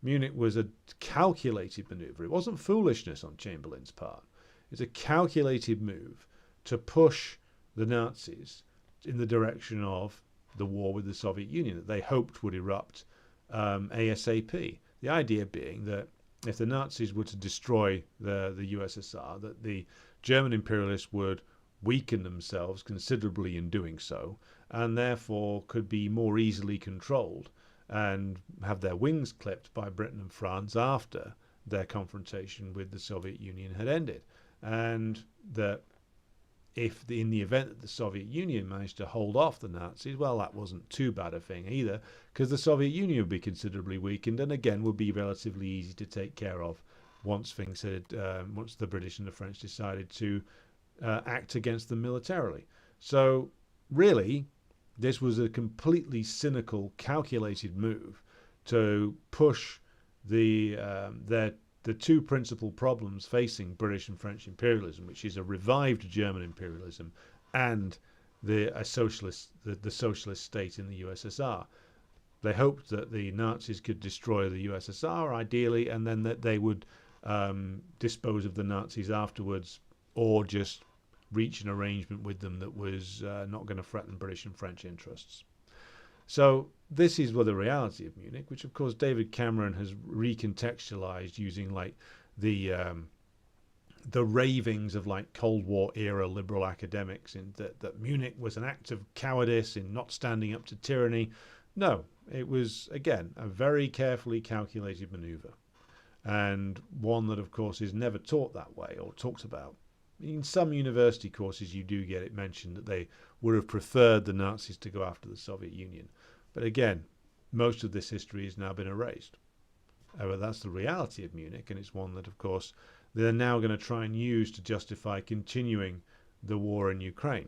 Munich was a calculated maneuver. It wasn't foolishness on Chamberlain's part. It's a calculated move to push the Nazis in the direction of the war with the Soviet Union that they hoped would erupt ASAP. The idea being that if the Nazis were to destroy the USSR, that the German imperialists would weaken themselves considerably in doing so, and therefore could be more easily controlled and have their wings clipped by Britain and France after their confrontation with the Soviet Union had ended. And that if in the event that the Soviet Union managed to hold off the Nazis, well, that wasn't too bad a thing either, because the Soviet Union would be considerably weakened and again would be relatively easy to take care of once things had, once the British and the French decided to act against them militarily. So really, this was a completely cynical, calculated move to push the two principal problems facing British and French imperialism, which is a revived German imperialism and the socialist state in the USSR. They hoped that the Nazis could destroy the USSR, ideally, and then that they would dispose of the Nazis afterwards, or just reach an arrangement with them that was not going to threaten British and French interests. So this is the reality of Munich, which of course David Cameron has recontextualized using like the ravings of like Cold War era liberal academics in that Munich was an act of cowardice in not standing up to tyranny. No, it was again a very carefully calculated maneuver, and one that of course is never taught that way or talked about. In some university courses you do get it mentioned that they would have preferred the Nazis to go after the Soviet Union. But again, most of this history has now been erased. But that's the reality of Munich, and it's one that, of course, they're now going to try and use to justify continuing the war in Ukraine.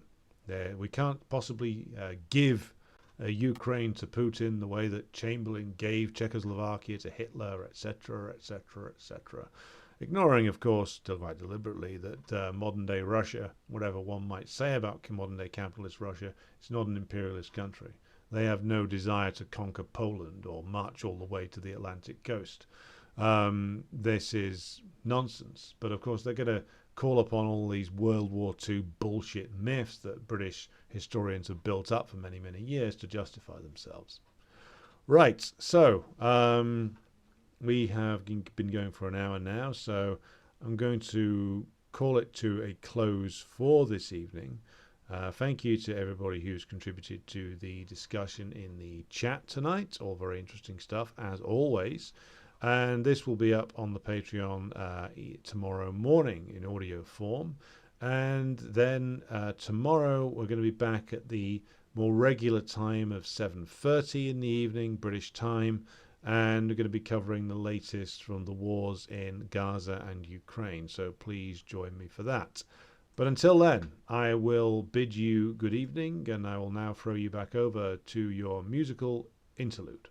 We can't possibly give Ukraine to Putin the way that Chamberlain gave Czechoslovakia to Hitler, etc., etc., etc. Ignoring, of course, quite deliberately, that modern-day Russia, whatever one might say about modern-day capitalist Russia, it's not an imperialist country. They have no desire to conquer Poland or march all the way to the Atlantic coast. This is nonsense. But, of course, they're going to call upon all these World War II bullshit myths that British historians have built up for many, many years to justify themselves. Right, so we have been going for an hour now, so I'm going to call it to a close for this evening. Thank you to everybody who's contributed to the discussion in the chat tonight. All very interesting stuff, as always. And this will be up on the Patreon tomorrow morning in audio form. And then tomorrow we're going to be back at the more regular time of 7:30 in the evening, British time. And we're going to be covering the latest from the wars in Gaza and Ukraine. So please join me for that. But until then, I will bid you good evening, and I will now throw you back over to your musical interlude.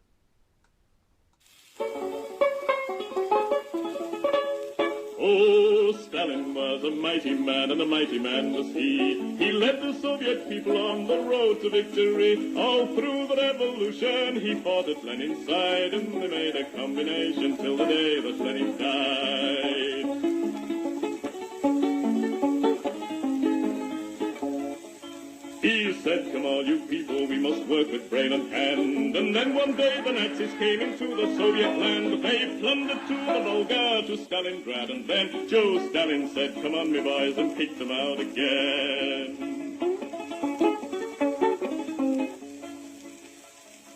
Oh, Stalin was a mighty man, and a mighty man was he. He led the Soviet people on the road to victory. All through the revolution, he fought at Lenin's side, and they made a combination till the day that Lenin died. He said, come all you people, we must work with brain and hand. And then one day the Nazis came into the Soviet land. They plundered to the Volga, to Stalingrad. And then Joe Stalin said, come on, me boys, and kick them out again.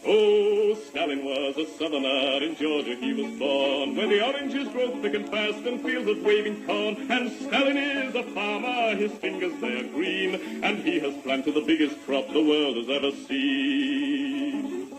Oh, Stalin was a southerner, in Georgia he was born, where the oranges grow thick and fast and fields of waving corn. And Stalin is a farmer, his fingers they are green, and he has planted the biggest crop the world has ever seen.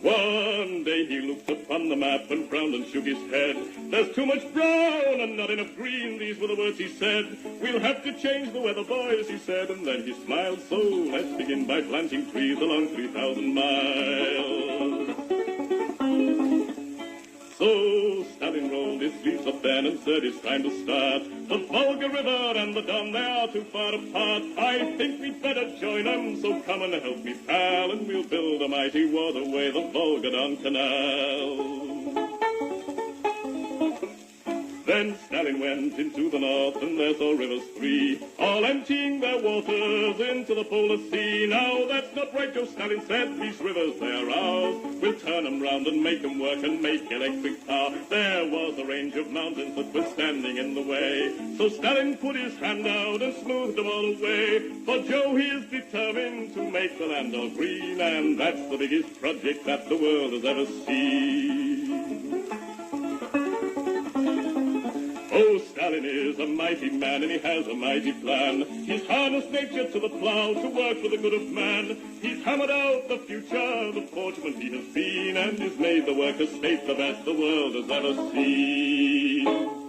One day he looked upon the map and frowned and shook his head. There's too much brown and not enough green, these were the words he said. We'll have to change the weather, boys, he said, and then he smiled. So let's begin by planting trees along 3,000 miles. So Stalin rolled his sleeves up then and said it's time to start. The Volga River and the Don, they are too far apart. I think we'd better join them, so come and help me, pal, and we'll build a mighty waterway, the Volga-Don Canal. Then Stalin went into the north, and there saw rivers three, all emptying their waters into the polar sea. Now that's not right, Joe Stalin said, these rivers, they're ours. We'll turn them round and make them work and make electric power. There was a range of mountains that were standing in the way, so Stalin put his hand out and smoothed them all away. For Joe, he is determined to make the land all green, and that's the biggest project that the world has ever seen. Oh, Stalin is a mighty man, and he has a mighty plan. He's harnessed nature to the plow to work for the good of man. He's hammered out the future, the forgeman he has been, and he's made the worker state the best the world has ever seen.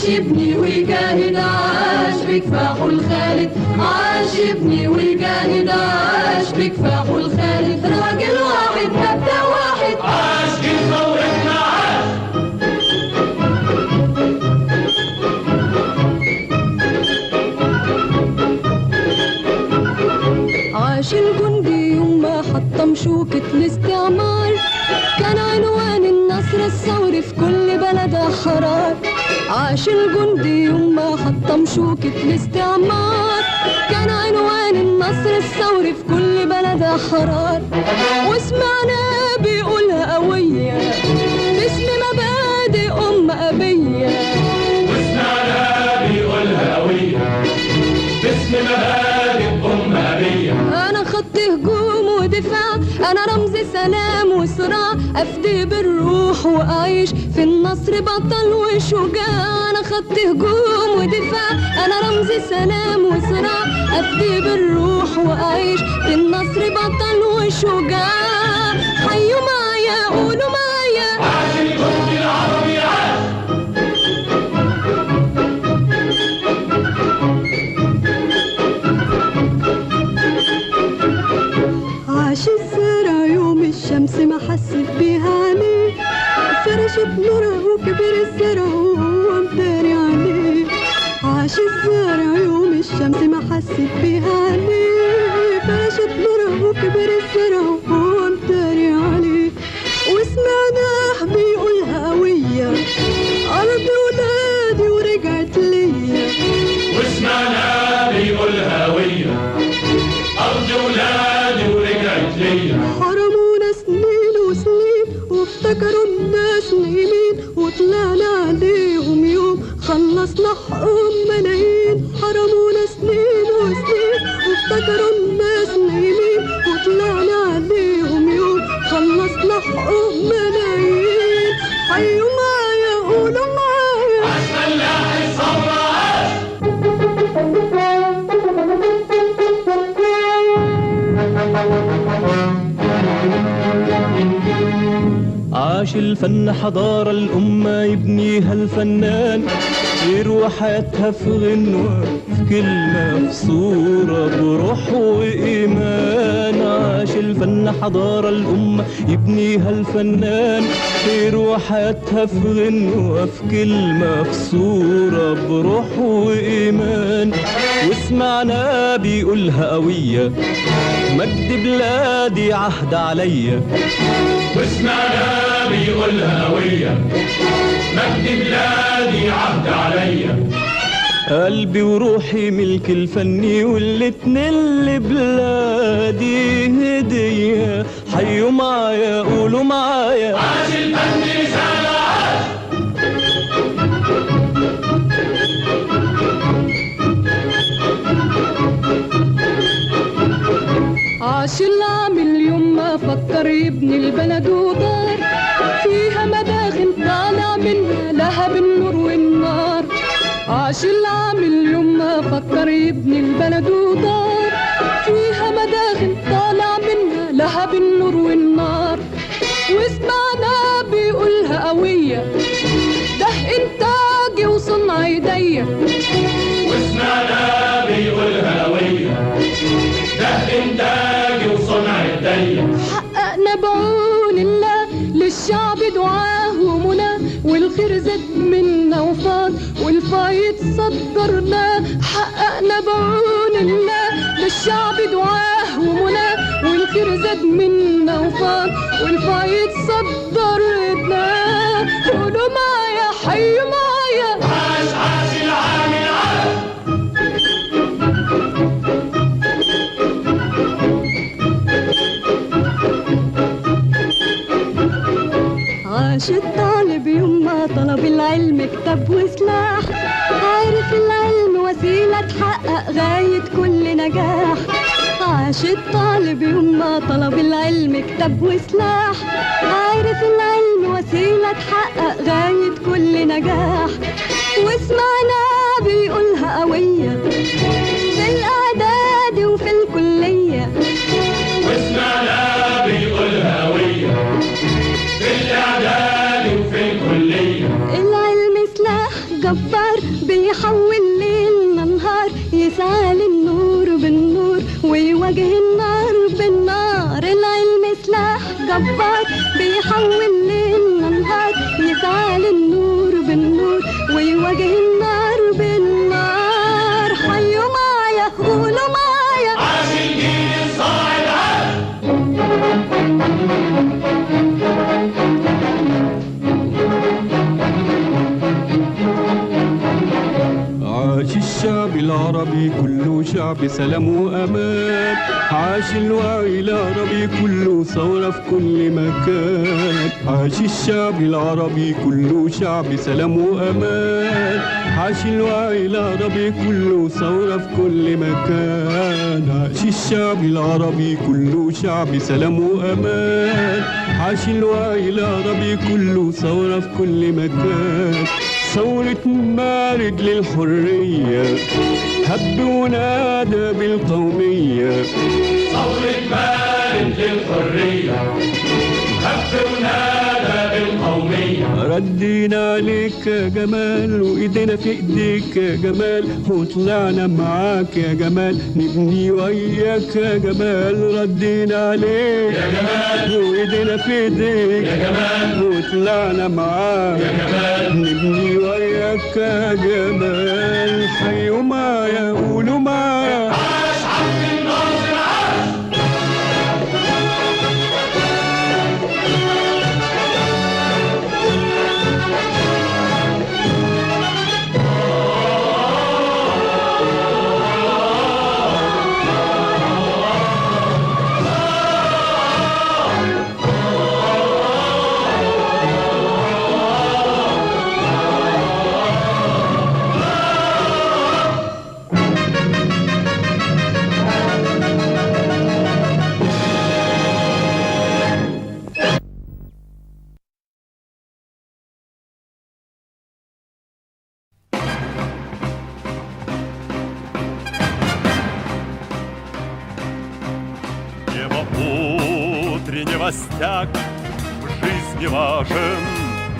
عاشبني وجاهد عاش بكفاحه الخالد عاشبني وجاهد عاش بكفاحه الخالد راجل واحد مبدأ واحد عاش ثورتنا عاش الجندي يوم ما حطم شوكة الاستعمار كان عنوان النصر الثوري في كل بلد حرار عاش الجندي يوم ما حطم شوكة الاستعمار، كان عنوان النصر الثوري في كل بلد أحرار، وسمعنا بيقولها قوية باسم مبادئ أبية، وسمعنا بيقولها قوية باسم مبادئ أبية. أنا خط هجوم ودفاع، أنا رمز سلام وصراع، أفدي بالروح وأعيش في النصر بطل وشجاع. أنا خط هجوم ودفاع، أنا رمز سلام وصراع، أفدي بالروح وأعيش في النصر بطل وشجاع. حيوا معايا قولوا معايا عاش الجندي العربي عاش. عاش الزرع يوم الشمس ما حست بيها عليه، فرشت نورها وكبر الزرع وهو مداري عليه. عاش الزرع يوم الشمس ما حست بيها عليه، فرشت نورها وكبر الزرع وهو مداري عليه. وسمعناه بيقولها قوية أرض ولادي ورجعت ليا، وسمعنا بيقولها قوية أرض ولادي ورجعت ليا. حرمونا سنين وسنين وافتكروا الناس نايمين، وطلعنا عليهم يوم خلصنا حقهم ملايين. حرمونا سنين وسنين وافتكروا الناس نايمين، وطلعنا عليهم يوم خلصنا حقهم ملايين. حيوا معايا قولوا معايا عاش فلاح الثورة عاش. عاش الفن حضارة الأمة يبنيها الفنان، يروى حياتها في غنوة في كلمة في صورة بروح وإيمان. عاش الفن حضارة الأمة يبنيها الفنان، يروى حياتها في غنوة في كلمة في صورة بروح وإيمان. وسمعنا بيقولها قوية مجد بلادي عهد عليا، وسمعنا بيقولها قوية مجد بلادي عهد عليا. قلبي وروحي ملك الفني والاتنين لبلادي هدية. حيوا معايا قولوا معايا عاش الفن رسالة عاش. عاش العامل يوم ما فكر يبني البلد ودار، فيها مداخل طالع منها لهب النور والنار. عاش العامل يوم ما فكر يبني البلد ودار، فيها مداخل طالع منها لهب النور والنار. وسمعنا بيقولها قوية ده إنتاجي وصنع إيديا، وسمعنا بيقولها قوية ده إنتاجي وصنع إيديا. حققنا بعون الله للشعب دعاه ومنى، والخير زاد منا وفاض والفايد صدرناه. حققنا بعون الله للشعب دعاه ومنى، والخير زاد منا وفاض والفايد صدرناه. قولوا معايا حيوا معايا عاش عاش العامل عاش. عاش الطالب يوم ما طلب العلم كتاب وسلاح، عارف العلم وسيلة تحقق غاية كل نجاح. عاش الطالب يوم ما طلب العلم كتاب وسلاح، عارف العلم وسيلة تحقق غاية كل نجاح. وسمعنا بيقولها قوية في الإعداد وفي الكلية، وسمعنا بيقولها قوية في الإعداد وفي الكلية. العلم سلاح جبار بيحول ليلنا نهار، يسعى للنور بالنور ويواجه النار بالنار. العلم سلاح جبار بيحول ليلنا نهار، يسعى للنور بالنور ويواجه النار بالنار. حيوا معايا قولوا معايا عاش الجيل الصاعد عاش. العربي كله شعب سلام وأمان. عاش الوعي العربي كله ثورة في كل مكان. عاش الشعب العربي كله شعب سلام وأمان. عاش الوعي العربي كله ثورة في كل مكان. عاش الشعب العربي كله شعب سلام وأمان. عاش الوعي العربي كله ثورة في كل مكان. ثورة مارد للحرية هب ونادى بالقومية. ثورة مارد للحرية هب ونادى بالقومية. ردينا عليك يا جمال وايدينا في ايديك يا جمال، وطلعنا معاك يا جمال نبني وياك يا جمال. ردينا عليك يا جمال وايدينا في ايديك يا جمال، وطلعنا معاك يا جمال نبني وياك يا جمال. حيوا معايا قولوا معايا عاش عبد الناصر عاش. Утреннего стяг в жизни важен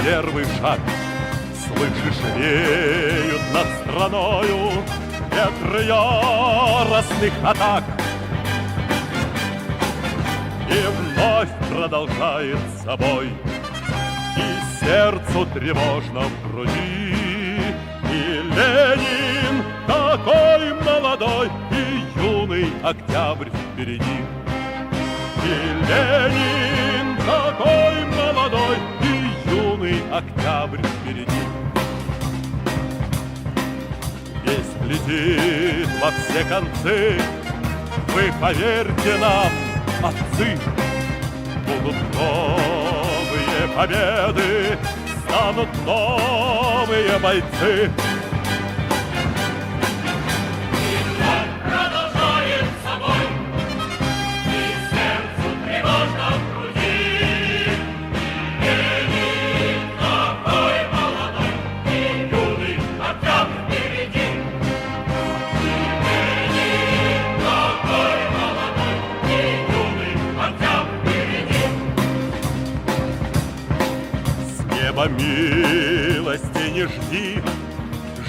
первый шаг. Слышишь, веют над страною ветры яростных атак. И вновь продолжается бой, и сердцу тревожно в груди. И Ленин такой молодой, и юный октябрь впереди. И Ленин такой молодой, и юный октябрь впереди. Весь летит во все концы, вы поверьте нам, отцы. Будут новые победы, станут новые бойцы. Милости не жди,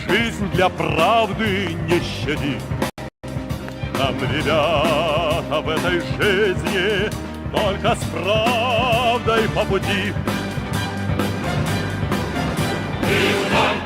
жизнь для правды не щади. Нам, ребята, в этой жизни только с правдой по пути. И вновь